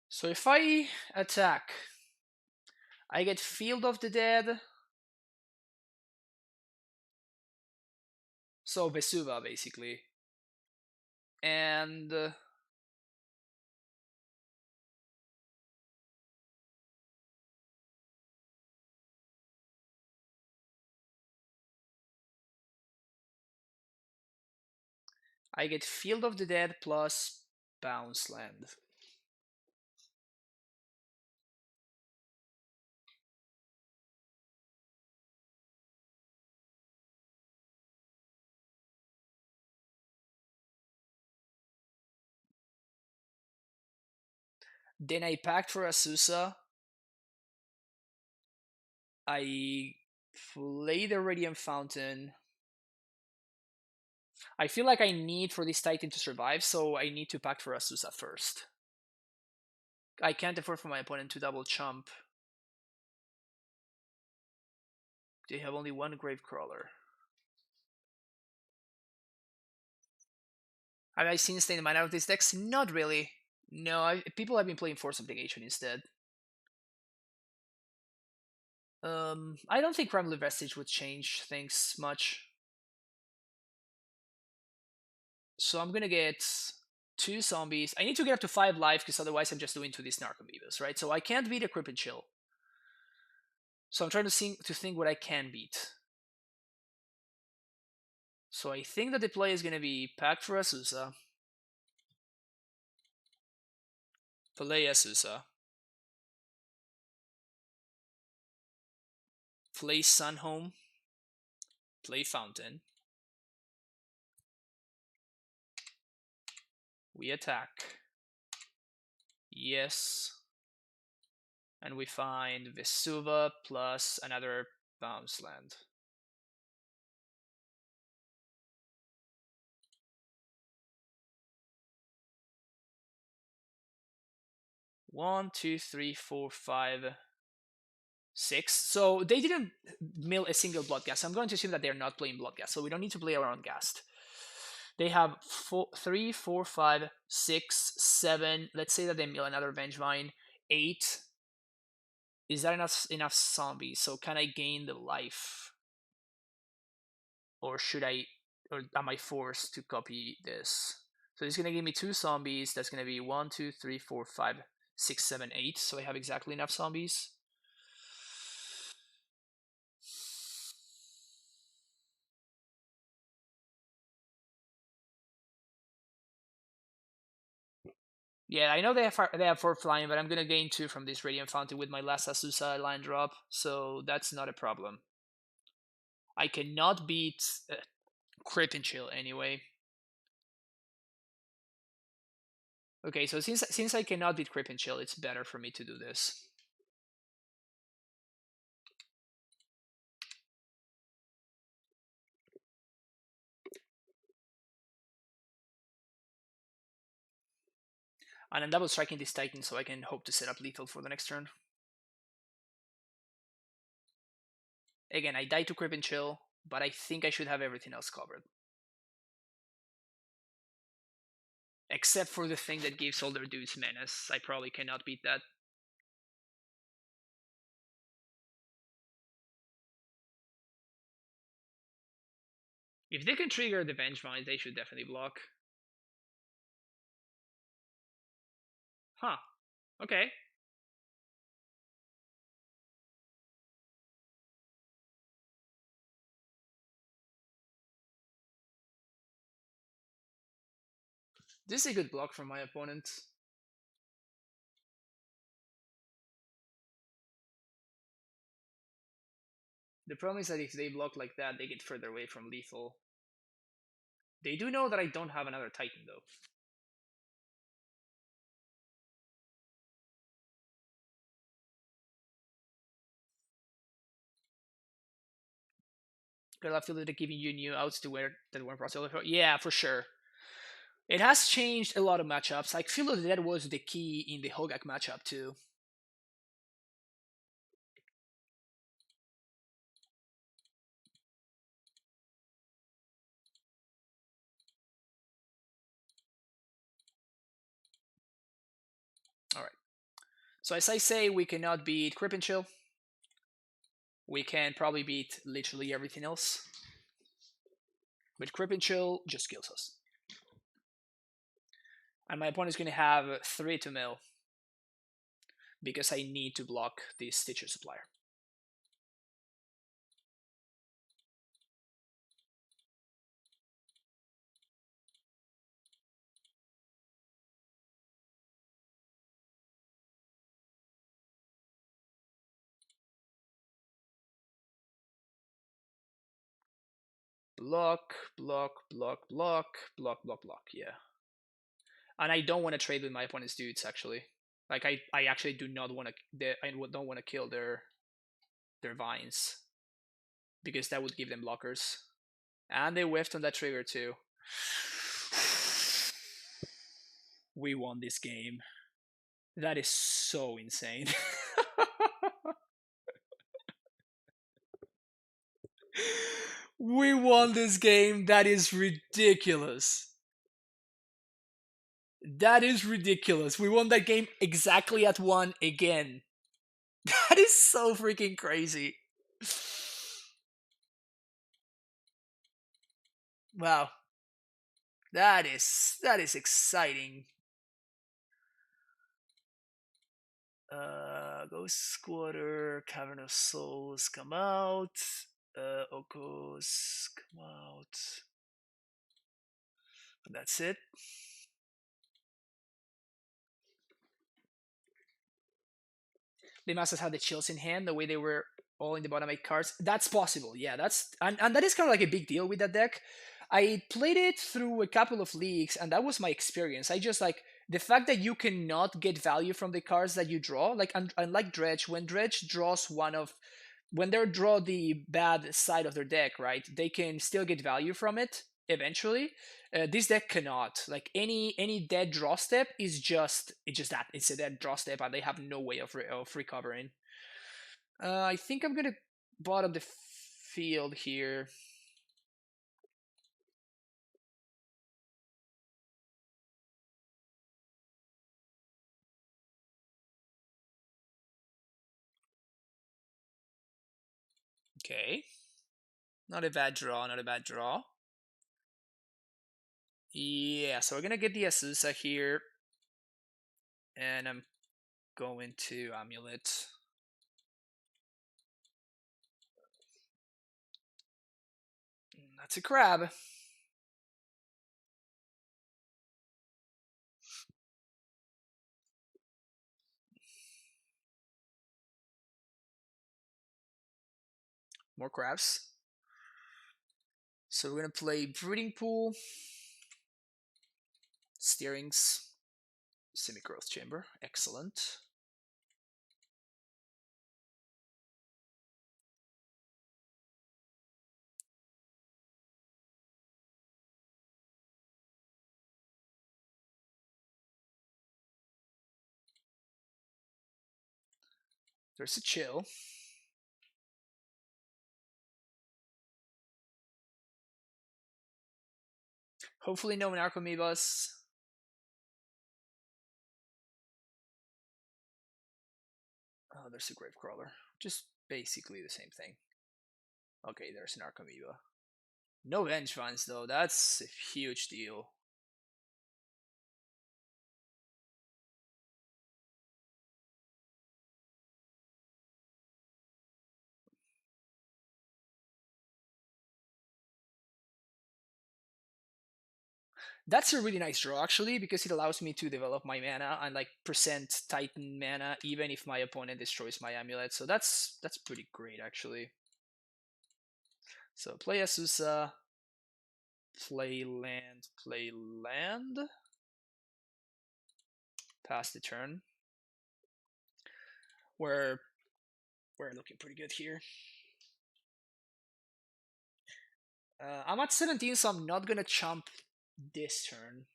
Speaker 1: So if I attack, I get Field of the Dead. So Vesuva basically. And I get Field of the Dead plus Bounce Land. Then I packed for Azusa. I play the Radiant Fountain. I feel like I need for this Titan to survive, so I need to pack for Azusa first. I can't afford for my opponent to double chump. They have only one Gravecrawler. Have I seen Stain Mine out of these decks? Not really. No, people have been playing Force Obligation instead. I don't think Primal Vestige would change things much. So I'm gonna get 2 zombies. I need to get up to 5 life because otherwise I'm just doing 2 these Narcomoebas, right? So I can't beat a Crip and Chill. So I'm trying to think what I can beat. So I think that the play is going to be pack for Asusa, play Asusa, play Sunhome, play Fountain. We attack. Yes. And we find Vesuva plus another bounce land. One, two, three, four, five, six. So they didn't mill a single Bloodghast. I'm going to assume that they're not playing Bloodghast, so we don't need to play our own Ghast. They have three, four, five, six, seven. Let's say that they mill another Vengevine. 8. Is that enough zombies? So can I gain the life, or should I, or am I forced to copy this? So it's gonna give me 2 zombies. That's gonna be 1, 2, 3, 4, 5, 6, 7, 8. So I have exactly enough zombies. Yeah, I know they have 4 flying, but I'm gonna gain 2 from this Radiant Fountain with my last Asusa line drop, so that's not a problem. I cannot beat Crip and Chill anyway. Okay, so since I cannot beat Crip and Chill, it's better for me to do this. And I'm double striking this Titan so I can hope to set up lethal for the next turn. Again, I die to Crip and Chill, but I think I should have everything else covered. Except for the thing that gives all their dudes menace. I probably cannot beat that. If they can trigger the Vengevines, they should definitely block. Huh. Okay. This is a good block from my opponent. The problem is that if they block like that, they get further away from lethal. They do know that I don't have another Titan, though. I feel that they're giving you new outs to where that weren't possible. Yeah, for sure. It has changed a lot of matchups. I feel that that was the key in the Hogak matchup, too. Alright. So as I say, we cannot beat Crip and Chill. We can probably beat literally everything else. But Crip and Chill just kills us. And my opponent is going to have 3 to mill. Because I need to block the Stitcher Supplier. Block, block, block, block, block, block, block, yeah. And I don't want to trade with my opponent's dudes, actually. Like, I actually do not want to, I don't want to kill their vines. Because that would give them blockers. And they whiffed on that trigger, too. We won this game. That is so insane. We won this game. That is ridiculous. That is ridiculous. We won that game exactly at 1 again. That is so freaking crazy. Wow. That is exciting. Ghost Squatter, Cavern of Souls come out. Okos come out. But that's it. They must have had the chills in hand the way they were all in the bottom 8 cards. That's possible. Yeah, that's and that is kind of like a big deal with that deck. I played it through a couple of leagues and that was my experience. I just like the fact that you cannot get value from the cards that you draw. Like unlike Dredge, when Dredge draws one of when they draw the bad side of their deck, right? They can still get value from it eventually. This deck cannot. Like any dead draw step is just it's just that it's a dead draw step, and they have no way of recovering. I think I'm gonna bottom the field here. Okay, not a bad draw. Not a bad draw. Yeah, so we're gonna get the Azusa here, and I'm going to Amulet. That's a crab. More crabs. So we're gonna play Breeding Pool, Steerings, Semi-Growth Chamber. Excellent. There's a chill. Hopefully no Narcomoebas. Oh, there's a Gravecrawler. Just basically the same thing. Okay, there's an Narcomoeba. No Vengevines though, that's a huge deal. That's a really nice draw actually, because it allows me to develop my mana and like percent Titan mana even if my opponent destroys my amulet. So that's pretty great actually. So play Azusa, play land, pass the turn. We're looking pretty good here. I'm at 17, so I'm not gonna chump this turn.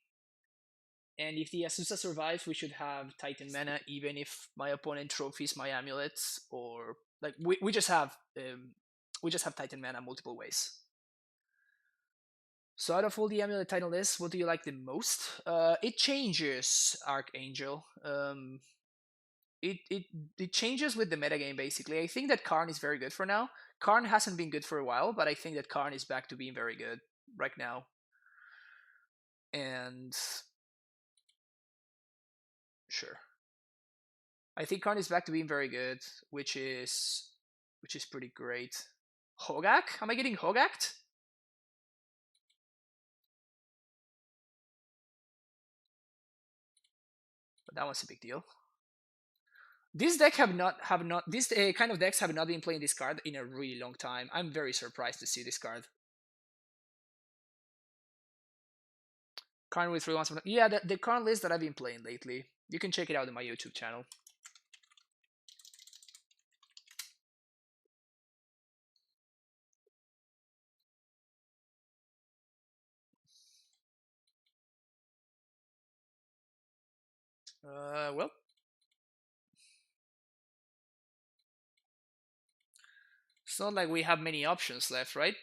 Speaker 1: And if the Azusa survives, we should have Titan mana, even if my opponent trophies my amulets, or like we just have Titan mana multiple ways. So out of all the amulet title lists, what do you like the most? It changes, Archangel. It changes with the metagame basically. I think that Karn is very good for now. Karn hasn't been good for a while, but I think that Karn is back to being very good right now. And sure, I think Karn is back to being very good, which is pretty great. Hogak? Am I getting Hogaked? But that one's a big deal. This deck have not this kind of decks have not been playing this card in a really long time. I'm very surprised to see this card. Karn with 3 once. Yeah, the Karn list that I've been playing lately. You can check it out on my YouTube channel. Well, it's not like we have many options left, right?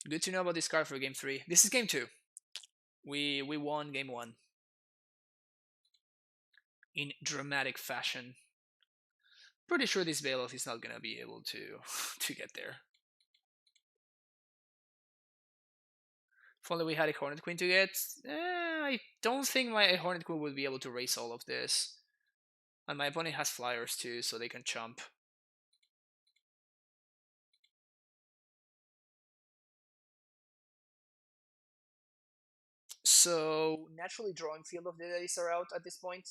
Speaker 1: Good to know about this card for game 3. This is game 2. We won game 1 in dramatic fashion. Pretty sure this Bailiff is not gonna be able to get there. If only we had a Hornet Queen to get. I don't think my Hornet Queen would be able to race all of this. And my opponent has flyers too, so they can chump. So naturally drawing Field of the Days are out at this point.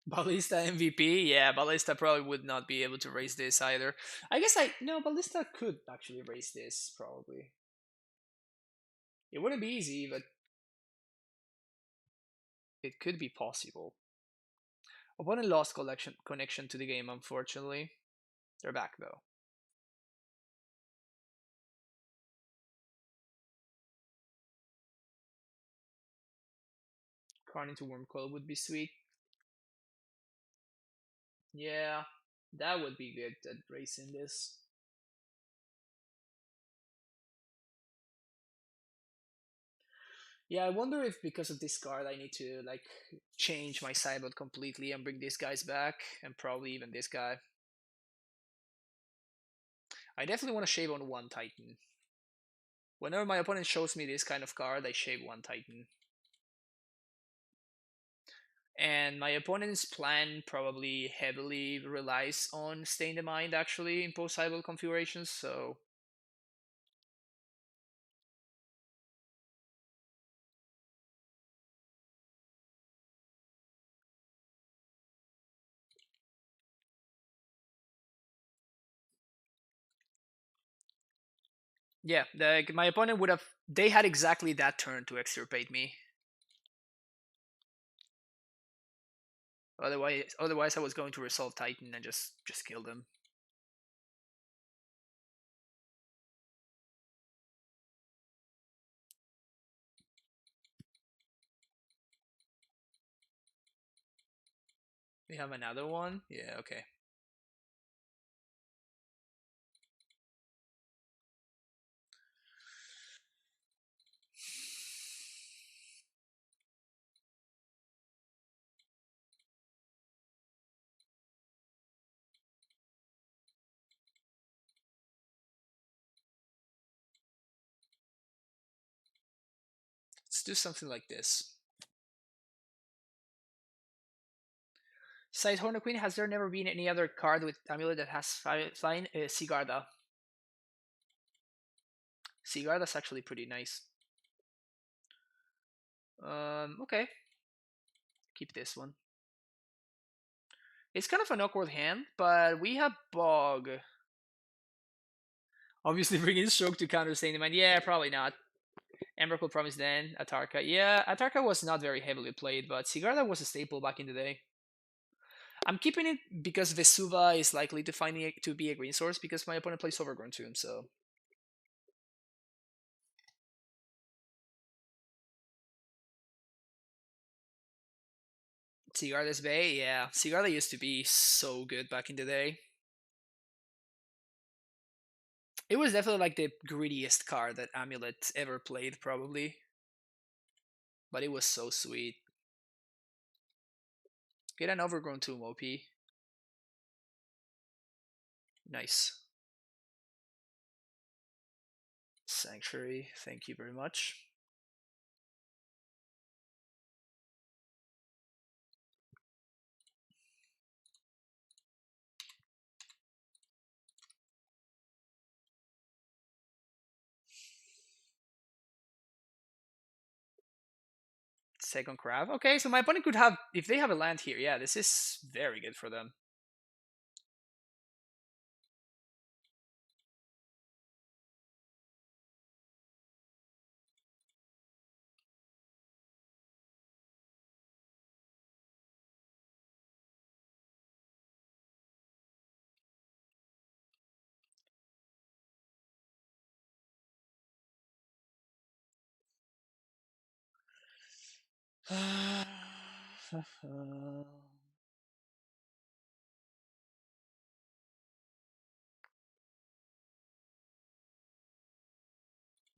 Speaker 1: Ballista MVP, yeah, Ballista probably would not be able to raise this either. I guess no, Ballista could actually raise this probably. It wouldn't be easy, but it could be possible. Opponent lost connection to the game, unfortunately. They're back though. Crown into Wormcoil would be sweet. Yeah, that would be good at racing this. Yeah, I wonder if because of this card I need to like change my sideboard completely and bring these guys back, and probably even this guy. I definitely want to shave on one Titan. Whenever my opponent shows me this kind of card, I shave one Titan. And my opponent's plan probably heavily relies on Stay in the Mind actually in post sideboard configurations, so yeah, my opponent would have. They had exactly that turn to extirpate me. Otherwise, I was going to resolve Titan and just kill them. We have another one. Yeah, okay. Let's do something like this. Besides Hornet Queen, has there never been any other card with Amulet that has flying? Sigarda. Sigarda's actually pretty nice. Okay. Keep this one. It's kind of an awkward hand, but we have Bog. Obviously, bringing Stroke to counter Stay in the Mind. Yeah, probably not. Emrakul Promise then, Atarka. Yeah, Atarka was not very heavily played, but Sigarda was a staple back in the day. I'm keeping it because Vesuva is likely to to be a green source because my opponent plays Overgrown Tomb, so Sigarda's Bay, yeah. Sigarda used to be so good back in the day. It was definitely like the greediest card that Amulet ever played, probably. But it was so sweet. Get an Overgrown Tomb, OP. Nice. Sanctuary, thank you very much. Second Crab. Okay, so my opponent could have, if they have a land here, yeah, this is very good for them.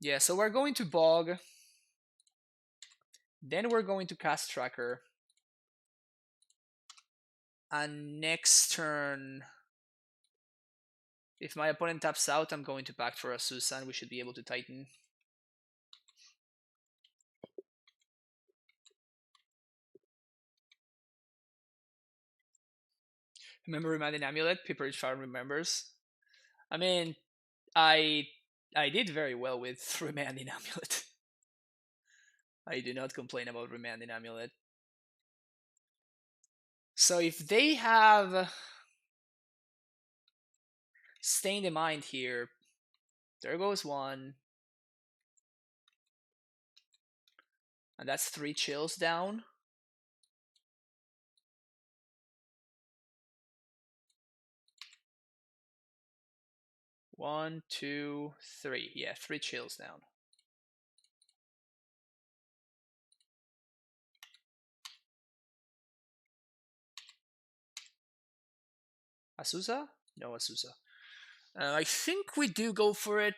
Speaker 1: Yeah, so we're going to Bog. Then we're going to cast Tracker. And next turn, if my opponent taps out, I'm going to back for Asusa, and we should be able to Titan. Remember Reminding Amulet? Pipperage Farm remembers. I mean, I I did very well with Remanding Amulet. I do not complain about Remanding Amulet. So if they have Stain the Mind here, there goes one. And that's 3 chills down. One, two, three. Yeah, 3 chills down. Asusa? No Asusa. I think we do go for it.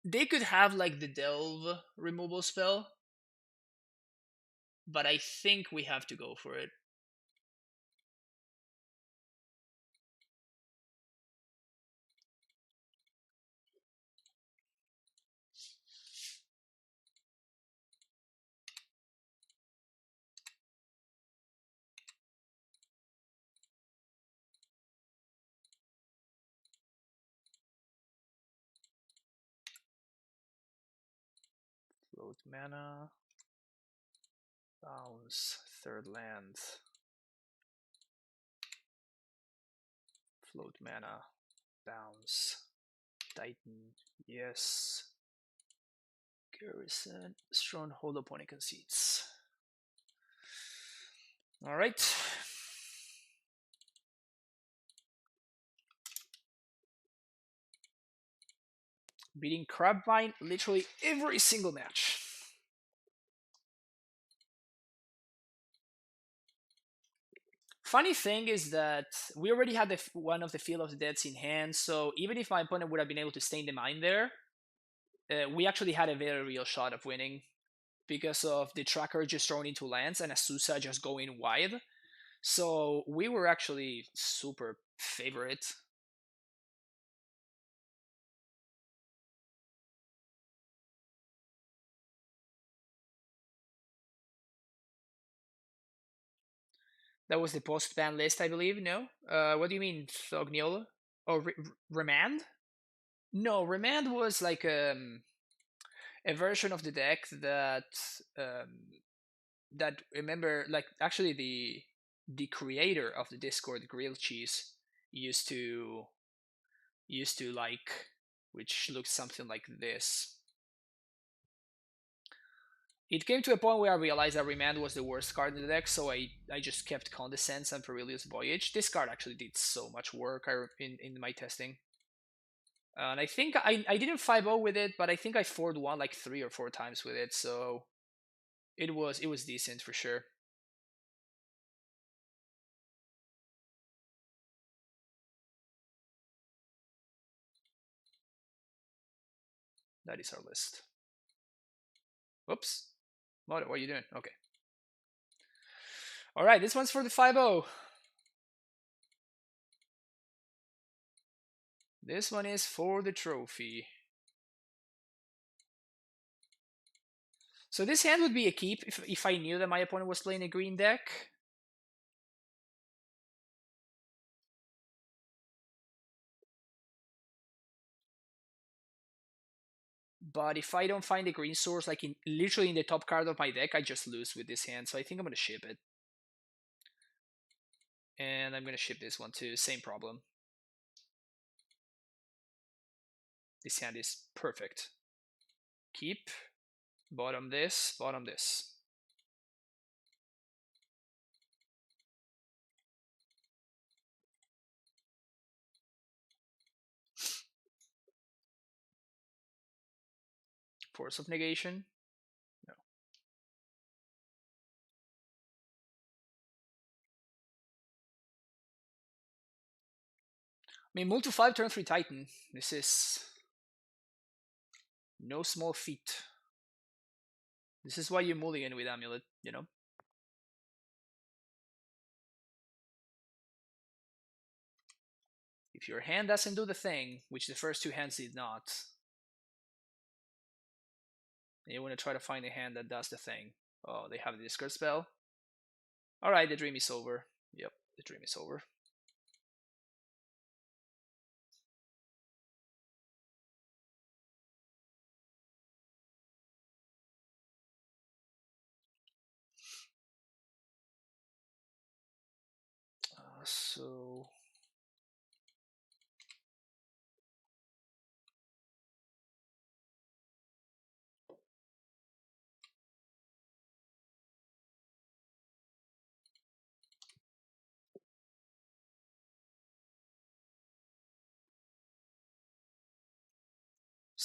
Speaker 1: They could have like the Delve removal spell, but I think we have to go for it. Float mana. Bounce. Third land. Float mana. Bounce. Titan. Yes. Garrison. Stronghold opponent concedes. Alright. Beating CrabVine literally every single match. Funny thing is that we already had one of the Field of the Deads in hand, so even if my opponent would have been able to Stain the Mind there, we actually had a very real shot of winning because of the Tracker just thrown into lands and Asusa just going wide. So we were actually super favorite. That was the post-ban list, I believe. No, what do you mean, Thogniol? Oh, Remand? No, Remand was like a version of the deck that remember, like, actually the creator of the Discord, Grilled Cheese, used to like, which looks something like this. It came to a point where I realized that Remand was the worst card in the deck, so I just kept Condescends and Perilous Voyage. This card actually did so much work in my testing. And I think I didn't 5-0 with it, but I think I 4'd1 like 3 or 4 times with it, so it was decent for sure. That is our list. Whoops. What are you doing? Okay. All right, this one's for the 5-0. This one is for the trophy. So this hand would be a keep if I knew that my opponent was playing a green deck. But if I don't find a green source, like literally in the top card of my deck, I just lose with this hand. So I think I'm going to ship it. And I'm going to ship this one too. Same problem. This hand is perfect. Keep. Bottom this. Bottom this. Force of Negation. No. I mean, move to 5, turn 3 Titan. This is No small feat. This is why you mulligan with Amulet, you know? If your hand doesn't do the thing, which the first two hands did not, then you want to try to find a hand that does the thing. Oh, they have the discard spell. Alright, the dream is over. Yep, the dream is over. So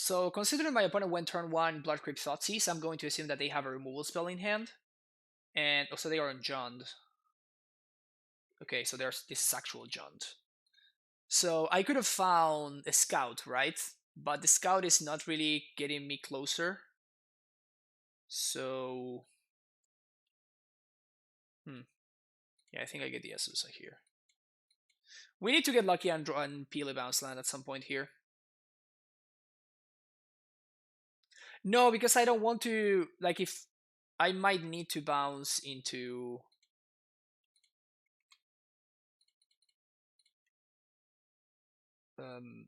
Speaker 1: So, considering my opponent went turn 1 Blood Crypt Thoughtseize, I'm going to assume that they have a removal spell in hand. And also they are on Jund. Okay, so there's this is actual Jund. So I could have found a scout, right? But the scout is not really getting me closer. So yeah, I think I get the Azusa here. We need to get lucky and draw and peel a bounce land at some point here. No, because I don't want to, like, if I might need to bounce into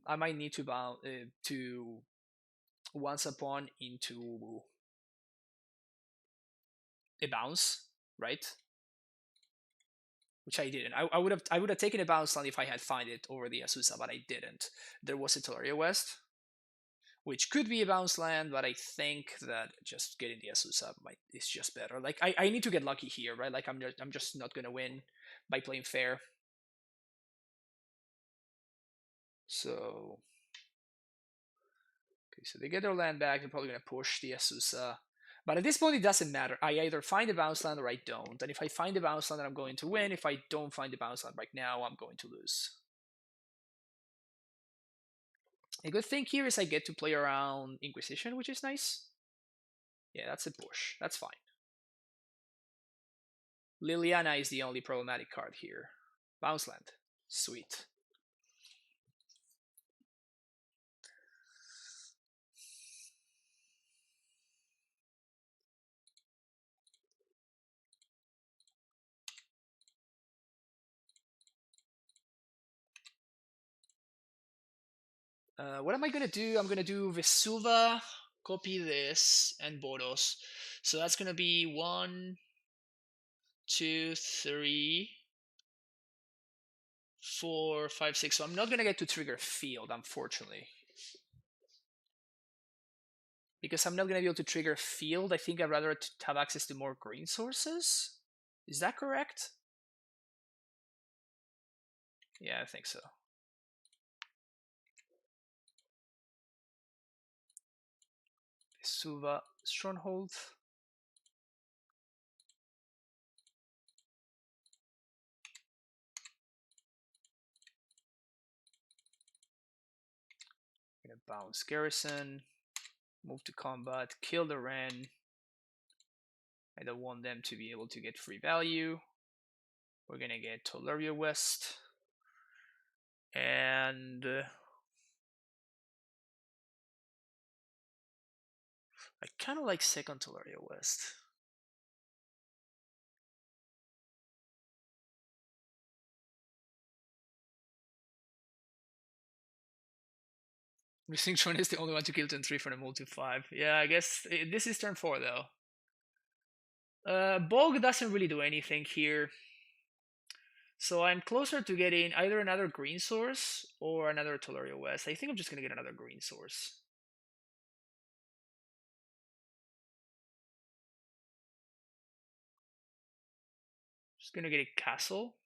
Speaker 1: I might need to bounce to once upon into a bounce, right? Which I didn't. I would have taken a bounce land if I had find it over the Azusa, but I didn't. There was a Tolaria West, which could be a bounce land, but I think that just getting the Azusa is just better. Like I need to get lucky here, right? Like I'm just not gonna win by playing fair. So okay, so they get their land back. They're probably gonna push the Azusa. But at this point, it doesn't matter. I either find a bounce land or I don't. And if I find a bounce land, then I'm going to win. If I don't find a bounce land right now, I'm going to lose. A good thing here is I get to play around Inquisition, which is nice. Yeah, that's a push. That's fine. Liliana is the only problematic card here. Bounce land. Sweet. What am I gonna do? I'm gonna do Vesuva, copy this, and Boros. So that's gonna be 1, 2, 3, 4, 5, 6. So I'm not gonna get to trigger field, unfortunately. Because I'm not gonna be able to trigger field, I think I'd rather have access to more green sources. Is that correct? Yeah, I think so. Vesuva Stronghold. I'm gonna bounce Garrison, move to combat, kill the Ren. I don't want them to be able to get free value. We're gonna get Tolaria West. And I kind of like second Tolaria West. Missing Tron is the only one to kill turn 3 from a multi 5. Yeah, I guess this is turn 4 though. Bog doesn't really do anything here. So I'm closer to getting either another green source or another Tolaria West. I think I'm just gonna get another green source. Just gonna get a castle.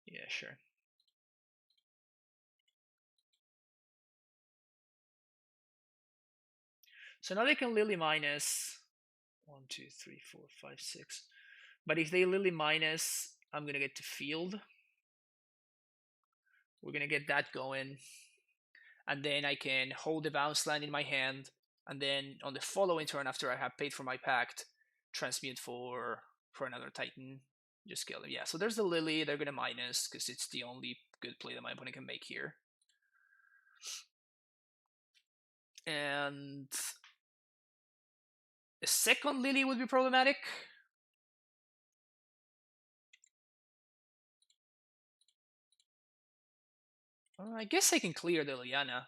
Speaker 1: Yeah, sure. So now they can Lily minus 1, 2, 3, 4, 5, 6. But if they Lily minus, I'm gonna get to field. We're gonna get that going. and then I can hold the bounce land in my hand, and then on the following turn after I have paid for my pact, transmute for another Titan. Just kill them. Yeah, so there's the Lily. They're gonna minus because it's the only good play that my opponent can make here. And the second Lily would be problematic. I guess I can clear the Liana.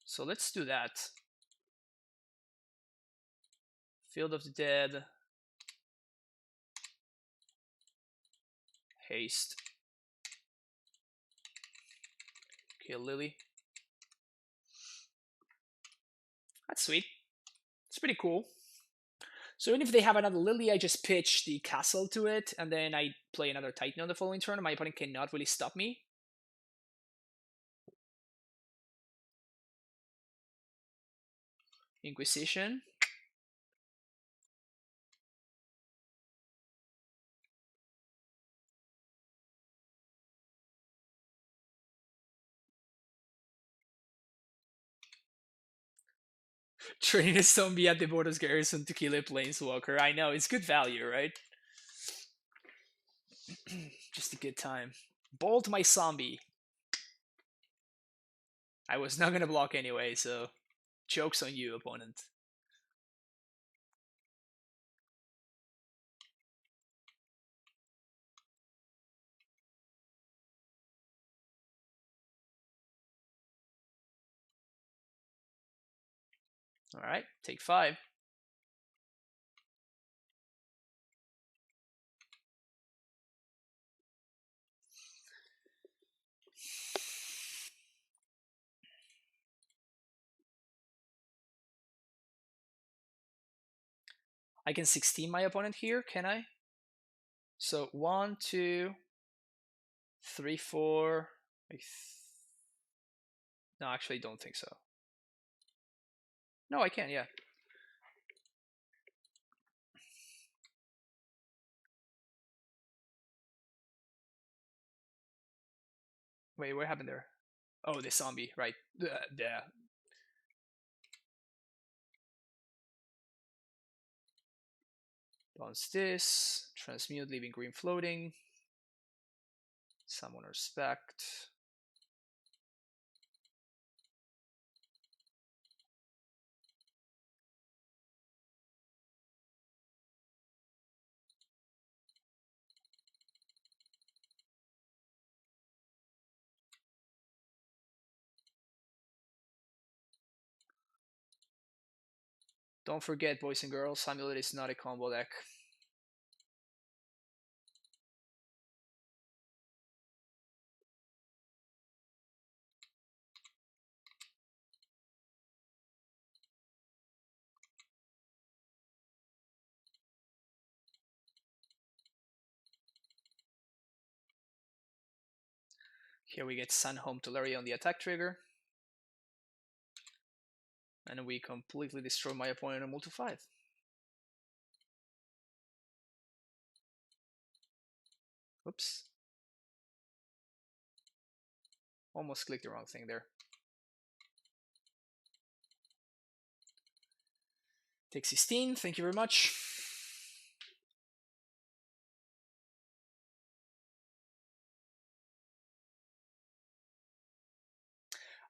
Speaker 1: So let's do that. Field of the Dead. Haste. Kill Lily. That's sweet. It's pretty cool. So even if they have another Lily, I just pitch the castle to it, and then I play another Titan on the following turn, and my opponent cannot really stop me. Inquisition. Training a zombie at the Border's Garrison to kill a Planeswalker. I know, it's good value, right? Just a good time. Bolt my zombie. I was not gonna block anyway, so joke's on you, opponent. Alright, take 5. I can 16 my opponent here, can I? So 1, 2, 3, 4. No, actually, don't think so. No, I can, yeah. Wait, what happened there? Oh, the zombie, right. Yeah. Bounce this. Transmute, leaving green floating. Summon Respect. Don't forget, boys and girls, Amulet is not a combo deck. Here we get Sun Home to Larry on the attack trigger. And we completely destroy my opponent on multi 5. Oops. Almost clicked the wrong thing there. Take 16, thank you very much.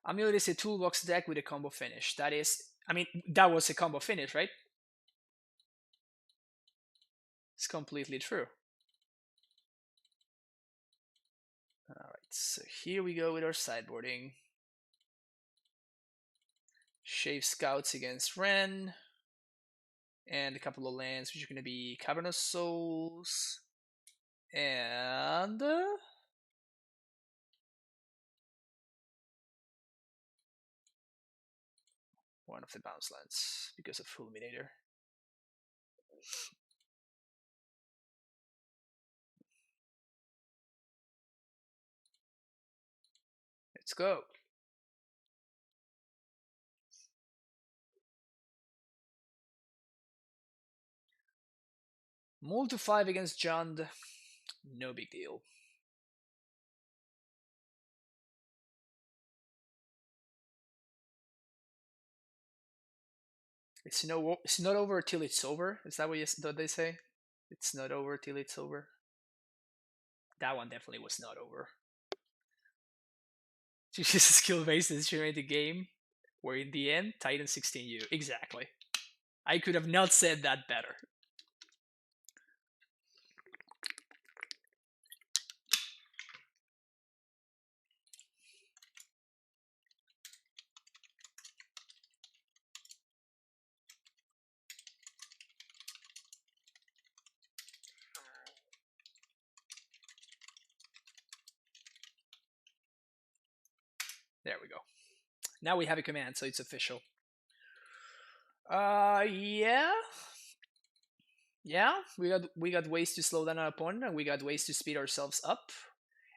Speaker 1: Amulet is a toolbox deck with a combo finish. That is, I mean, that was a combo finish, right? It's completely true. Alright, so here we go with our sideboarding. Shave Scouts against Ren. And a couple of lands, which are going to be Cavernous Souls. And one of the bounce lands because of Fulminator. Let's go. Multi 5 against Jund. No big deal. It's not over till it's over. Is that what they say? It's not over till it's over. That one definitely was not over. It's just a skill-based instrument the game, where in the end, Titan 16U. Exactly. I could have not said that better. There we go. Now we have a command, so it's official. Yeah, yeah. We got ways to slow down our opponent, and we got ways to speed ourselves up,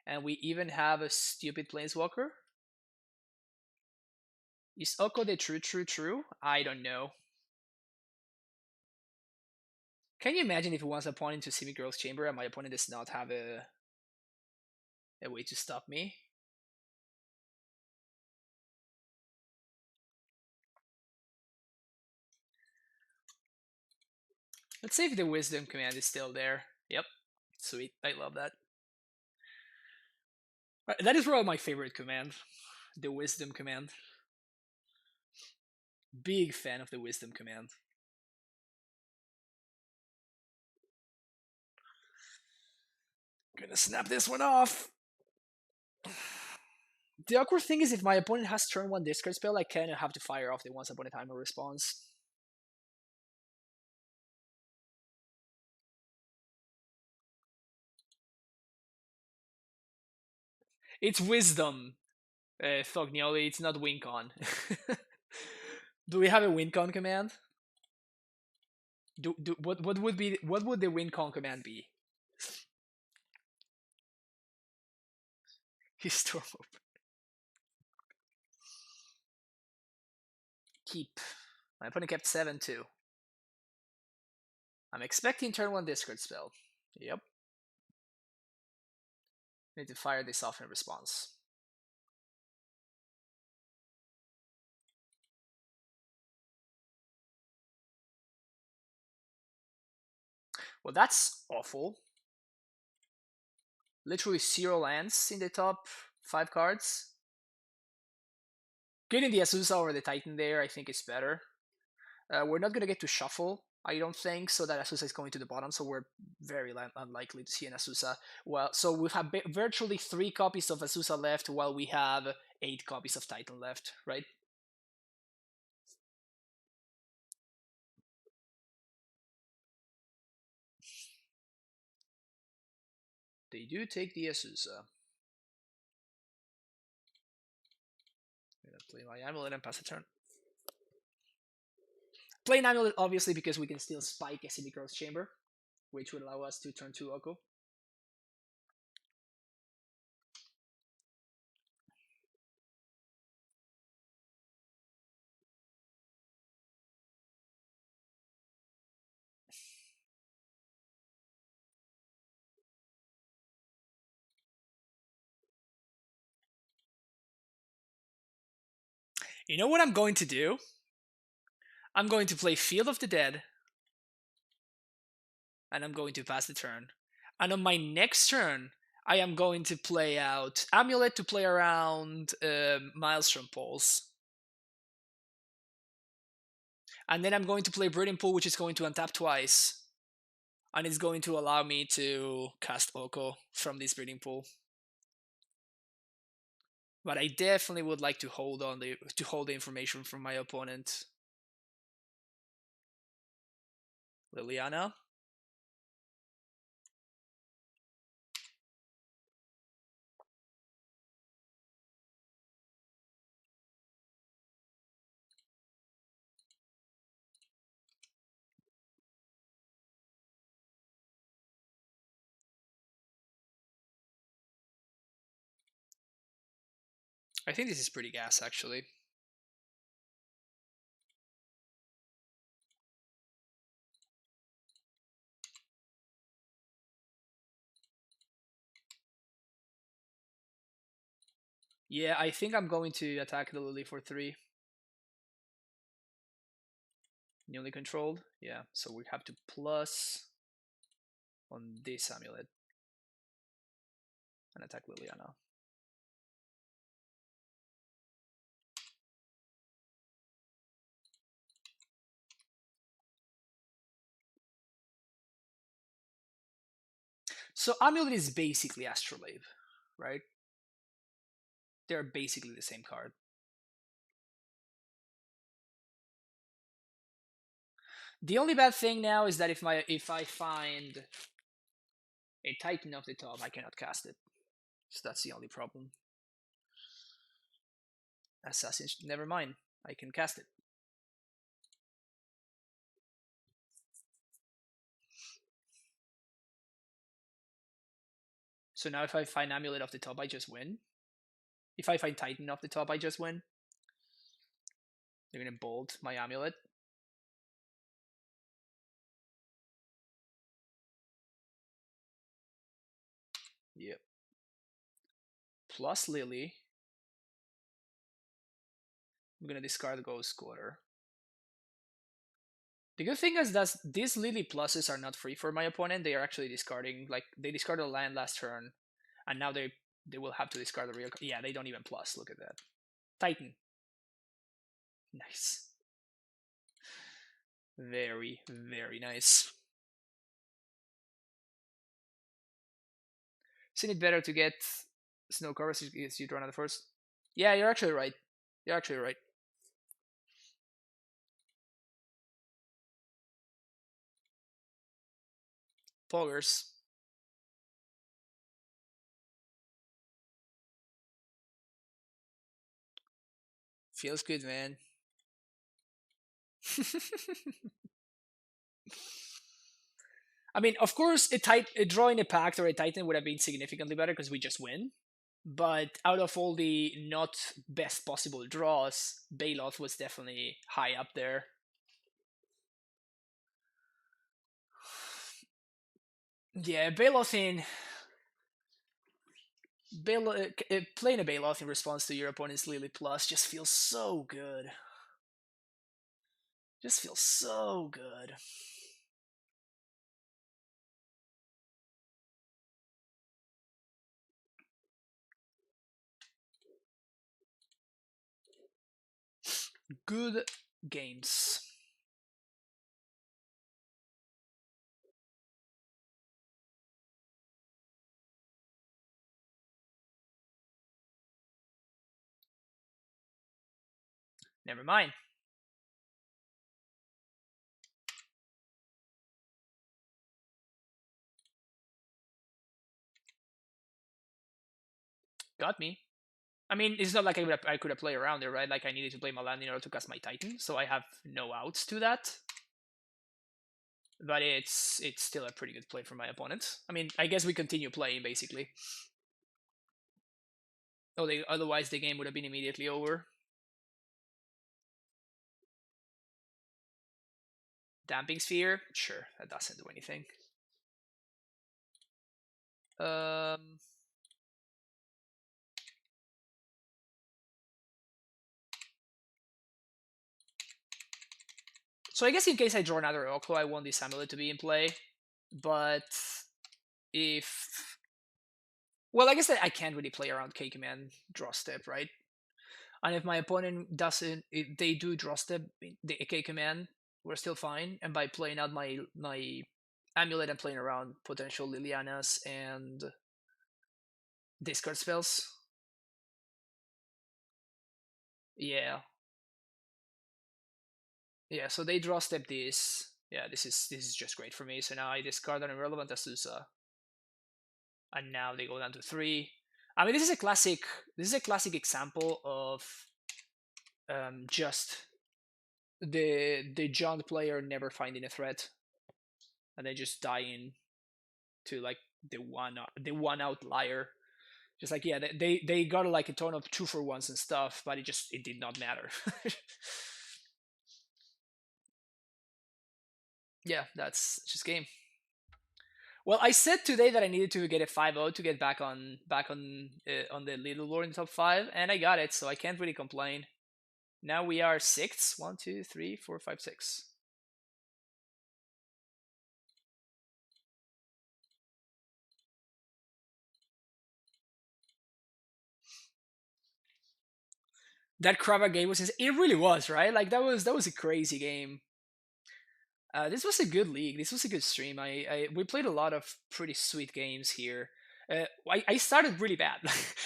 Speaker 1: and we even have a stupid planeswalker. Is Oko the true? I don't know. Can you imagine if it was opponent to Simi Girl's Chamber and my opponent does not have a way to stop me? Let's see if the Wisdom command is still there. Yep. Sweet. I love that. That is probably my favorite command. The Wisdom command. Big fan of the Wisdom command. Gonna snap this one off. The awkward thing is if my opponent has turn 1 discard spell, I kind of have to fire off the once upon a timer response. It's Wisdom, Thognioli, it's not Wincon. Do we have a Wincon command? What would the Wincon command be? Storm open. Keep. My opponent kept 7 too. I'm expecting turn 1 discard spell. Yep. Need to fire this off in response. Well, that's awful. Literally 0 lands in the top 5 cards. Getting the Azusa over the Titan there, I think, is better. We're not going to get to shuffle, I don't think, so that Azusa is going to the bottom, so we're very unlikely to see an Azusa. Well, so we have virtually 3 copies of Azusa left, while we have 8 copies of Titan left, right? They do take the Azusa. I'm going to play my Amulet and pass a turn. Play an Amulet, obviously, because we can still spike a Semi-Growth Chamber, which would allow us to turn 2 Oko. You know what I'm going to do? I'm going to play Field of the Dead, and I'm going to pass the turn. And on my next turn, I am going to play out Amulet to play around Maelstrom Pulse. And then I'm going to play Breeding Pool, which is going to untap twice. And it's going to allow me to cast Oko from this Breeding Pool. But I definitely would like to hold the information from my opponent. Liliana. I think this is pretty gas, actually. Yeah, I think I'm going to attack the Lily for 3. Newly controlled. Yeah, so we have to plus on this amulet and attack Liliana. So amulet is basically Astrolabe, right? They're basically the same card. The only bad thing now is that if I find a Titan off the top, I cannot cast it. So that's the only problem. Assassin, never mind. I can cast it. So now if I find Amulet off the top, I just win. If I find Titan off the top, I just win. They're gonna bolt my Amulet. Yep. Plus Lily. I'm gonna discard the Ghost Quarter. The good thing is that these Lily pluses are not free for my opponent. They are actually discarding, like, they discarded a land last turn, and now they will have to discard the real. Yeah, they don't even plus. Look at that. Titan. Nice. Very, very nice. Isn't it better to get Snow Cover so you draw another first? Yeah, you're actually right. You're actually right. Poggers. Feels good, man. I mean, of course, a drawing a pact or a Titan would have been significantly better because we just win. But out of all the not best possible draws, Bailoff was definitely high up there. Yeah, Bailoff in playing a Bailoff in response to your opponent's Lily Plus just feels so good. Just feels so good. Good games. Never mind. Got me. I mean, it's not like I could have played around there, right? Like I needed to play my land in order to cast my Titan, so I have no outs to that. But it's still a pretty good play for my opponent. I mean, I guess we continue playing basically. Oh, otherwise the game would have been immediately over. Damping Sphere, sure, that doesn't do anything. Um, so I guess in case I draw another AmuLOKO, I want this amulet to be in play. But if, well, I guess I can't really play around K Command draw step, right? And if my opponent doesn't, if they do draw step the K Command, we're still fine. And by playing out my amulet and playing around potential Lilianas and discard spells. Yeah. Yeah, so they draw step this. Yeah, this is just great for me. So now I discard an irrelevant Azusa. And now they go down to 3. I mean, this is a classic example of just the junk player never finding a threat and then just dying to like the one outlier. Just like, yeah, they got like a ton of 2-for-1s and stuff, but it did not matter. Yeah, that's just game. Well, I said today that I needed to get a 5-0 to get back on the leaderboard in top 5, and I got it, so I can't really complain. Now we are 6th. 1, 2, 3, 4, 5, 6. That Krava game it really was, right? Like that was a crazy game. This was a good league. This was a good stream. We played a lot of pretty sweet games here. I started really bad.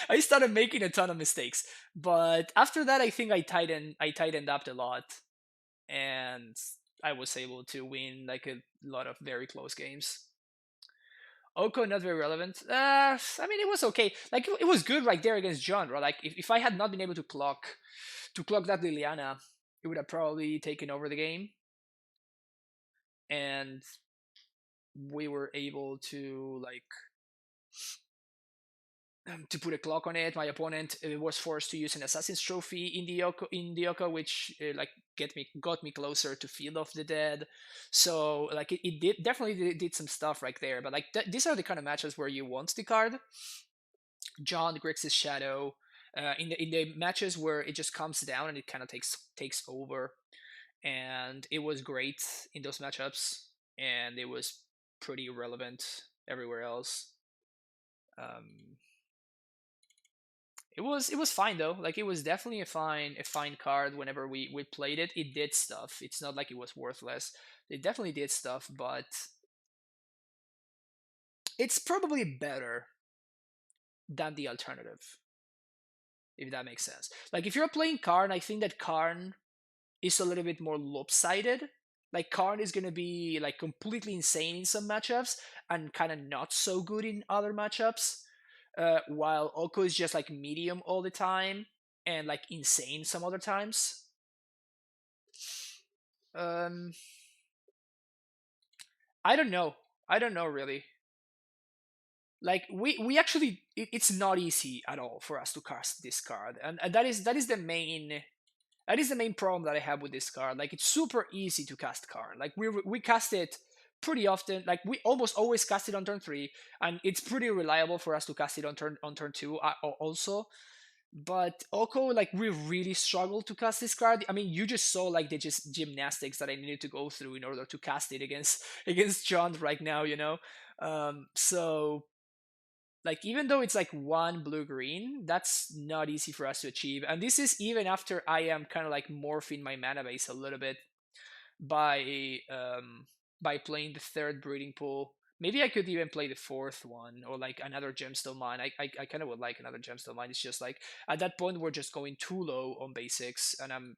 Speaker 1: I started making a ton of mistakes, but after that, I think I tightened up a lot, and I was able to win like a lot of very close games. Oko not very relevant. I mean it was okay. Like it was good right there against John, right? Like if I had not been able to clock that Liliana, it would have probably taken over the game, and we were able to like to put a clock on it. My opponent was forced to use an assassin's trophy in the Oko, which like got me closer to Field of the Dead. So like it did definitely did some stuff right there. But like these are the kind of matches where you want the card. John Grix's Shadow. In the matches where it just comes down and it kind of takes over, and it was great in those matchups, and it was pretty relevant everywhere else. Um, it was fine though. Like it was definitely a fine card. Whenever we played it, it did stuff. It's not like it was worthless. It definitely did stuff, but it's probably better than the alternative, if that makes sense. Like if you're playing Karn, I think that Karn is a little bit more lopsided. Like Karn is gonna be like completely insane in some matchups and kind of not so good in other matchups. While Oko is just like medium all the time and like insane some other times. Um, I don't know. I don't know really. Like we actually it's not easy at all for us to cast this card, and that is the main problem that I have with this card. Like it's super easy to cast card. Like we cast it pretty often. Like we almost always cast it on turn 3, and it's pretty reliable for us to cast it on turn 2 also. But Oko, like we really struggled to cast this card. I mean, you just saw like the just gymnastics that I needed to go through in order to cast it against against John right now. So like even though it's like one blue green, that's not easy for us to achieve. And this is even after I am kind of like morphing my mana base a little bit by by playing the third breeding pool. Maybe I could even play the fourth one or like another gemstone mine. I kind of would like another gemstone mine. It's just like at that point we're just going too low on basics, and I'm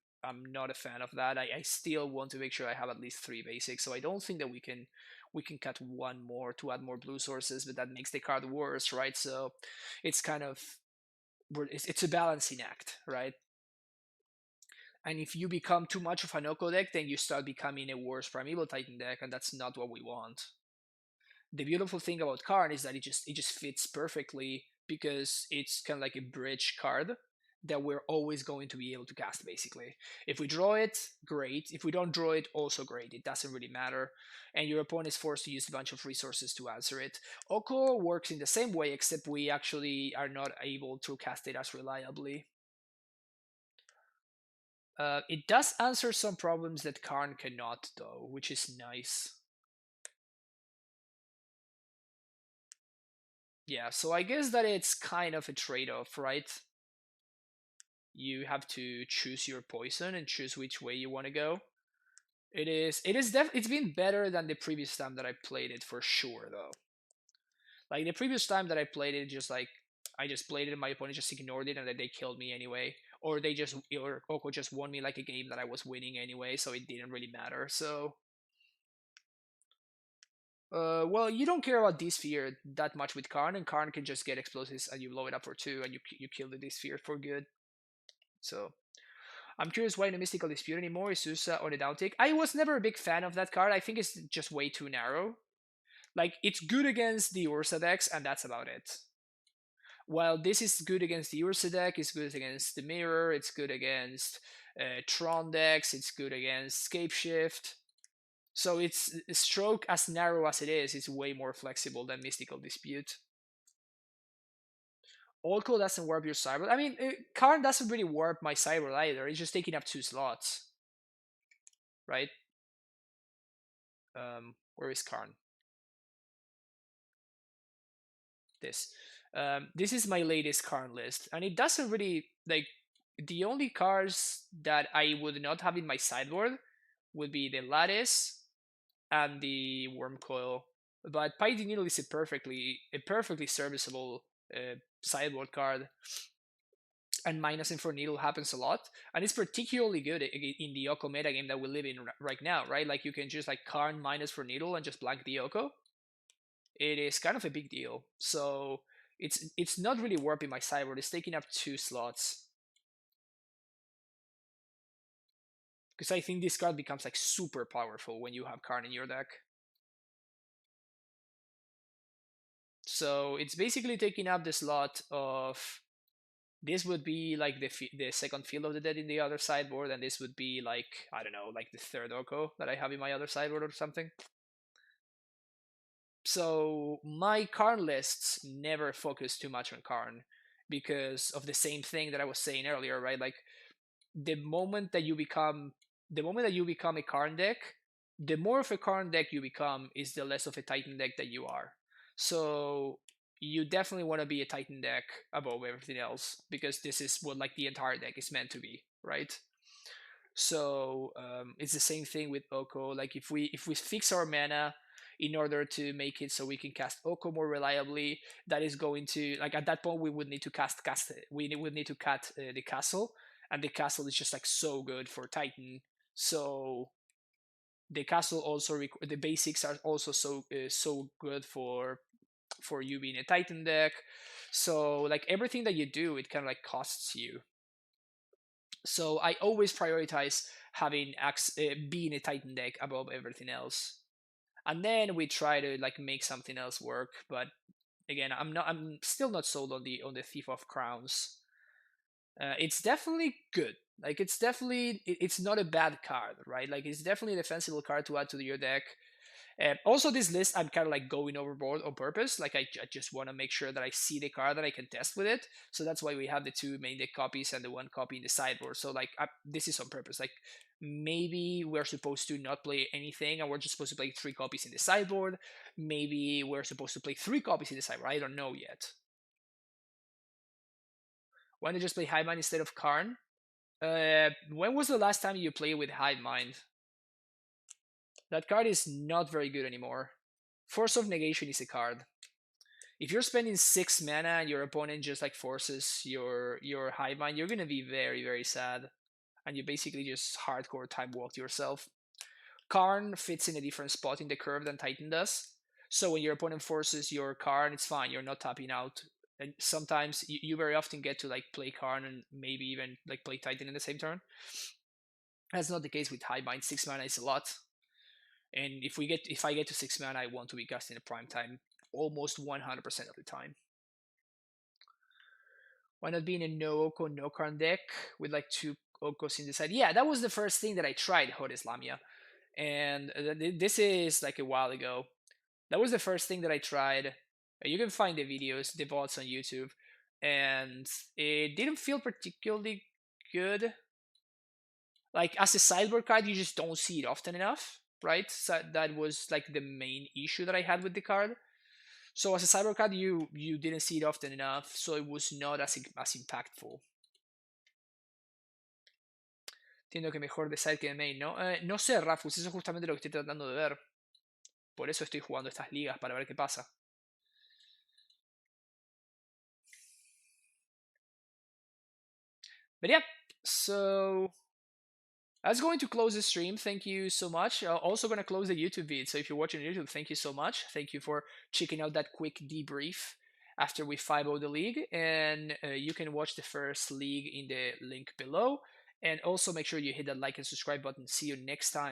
Speaker 1: not a fan of that. I still want to make sure I have at least 3 basics. So I don't think that we can cut one more to add more blue sources, but that makes the card worse, right? So it's kind of it's a balancing act, right? And if you become too much of an Oko deck, then you start becoming a worse Primeval Titan deck, and that's not what we want. The beautiful thing about Karn is that it just fits perfectly because it's kind of like a bridge card that we're always going to be able to cast basically. If we draw it, great. If we don't draw it, also great. It doesn't really matter. And your opponent is forced to use a bunch of resources to answer it. Oko works in the same way, except we actually are not able to cast it as reliably. It does answer some problems that Karn cannot, though, which is nice. Yeah, so I guess that it's kind of a trade-off, right? You have to choose your poison and choose which way you want to go. It's been better than the previous time that I played it for sure, though. Like the previous time that I played it, just like I just played it and my opponent just ignored it and then they killed me anyway. Or Oko just won me like a game that I was winning anyway, so it didn't really matter. So well, you don't care about D-Sphere that much with Karn, and Karn can just get explosives and you blow it up for 2 and you kill the D-Sphere for good. So I'm curious why no Mystical Dispute anymore. Is Susa on the downtick? I was never a big fan of that card. I think it's just way too narrow. Like it's good against the Ursa decks, and that's about it. While this is good against the Ursa deck, it's good against the Mirror, it's good against Tron decks, it's good against Scape Shift. So it's stroke as narrow as it is way more flexible than Mystical Dispute. Orko doesn't warp your cyber. I mean, Karn doesn't really warp my cyber either. It's just taking up 2 slots, right? Where is Karn? This. This is my latest Karn list, and it doesn't really like. the only cards that I would not have in my sideboard would be the Lattice and the Worm Coil. But Piety Needle is a perfectly serviceable sideboard card, and minusing for Needle happens a lot, and it's particularly good in the Oko metagame that we live in right now, right? Like you can just like Karn minus for Needle and just blank the Oko. It is kind of a big deal. So it's not really warping my sideboard. It's taking up 2 slots because I think this card becomes like super powerful when you have Karn in your deck. So it's basically taking up the slot of this would be like the second Field of the Dead in the other sideboard, and this would be like I don't know, like the third Oko that I have in my other sideboard or something. So my Karn lists never focus too much on Karn because of the same thing that I was saying earlier, right? Like the moment that you become a Karn deck, the more of a Karn deck you become is the less of a Titan deck that you are. So you definitely want to be a Titan deck above everything else because this is what like the entire deck is meant to be, right? So it's the same thing with Oko. Like if we fix our mana in order to make it so we can cast Oko more reliably, that is going to like at that point we would need to we would need to cut the castle, and the castle is just like so good for Titan. So the castle also the basics are also so good for you being a Titan deck. So like everything that you do, it kind of like costs you. So I always prioritize being a Titan deck above everything else, and then we try to like make something else work. But again, I'm still not sold on the Thief of Crowns. It's definitely good. Like it's not a bad card, right? Like it's definitely a defensible card to add to your deck. Also, this list I'm kind of like going overboard on purpose. Like I just want to make sure that I see the card that I can test with it. So that's why we have the 2 main deck copies and the 1 copy in the sideboard. So like this is on purpose. Like maybe we're supposed to not play anything and we're just supposed to play 3 copies in the sideboard. Maybe we're supposed to play 3 copies in the sideboard. I don't know yet. Why not just play Hive Mind instead of Karn? When was the last time you played with Hive Mind? That card is not very good anymore. Force of Negation is a card. If you're spending 6 mana and your opponent just like forces your Hive Mind, you're gonna be very, very sad. And you basically just hardcore time walk yourself. Karn fits in a different spot in the curve than Titan does. So when your opponent forces your Karn, it's fine, you're not tapping out. And sometimes you very often get to like play Karn and maybe even like play Titan in the same turn. That's not the case with Hive Mind. 6 mana is a lot. And if I get to 6 mana, I want to be casting at prime time almost 100% of the time. Why not being a no Oko, no Karn deck with like 2 Okos in the side? Yeah, that was the first thing that I tried, Hot Islamia. And this is like a while ago. That was the first thing that I tried. You can find the videos, the VODs on YouTube. And it didn't feel particularly good. Like as a sideboard card, you just don't see it often enough, right? So that was like the main issue that I had with the card. So as a sideboard card, you didn't see it often enough, so it was not as impactful. Entiendo que mejor de side que de main, ¿no? No sé, Rafus, eso es justamente lo que estoy tratando de ver. Por eso estoy jugando estas ligas, para ver qué pasa. But yeah, so that's going to close the stream. Thank you so much. Also going to close the YouTube vid. So if you're watching YouTube, thank you so much. Thank you for checking out that quick debrief after we 5-0 the league. And you can watch the first league in the link below. And also make sure you hit that like and subscribe button. See you next time.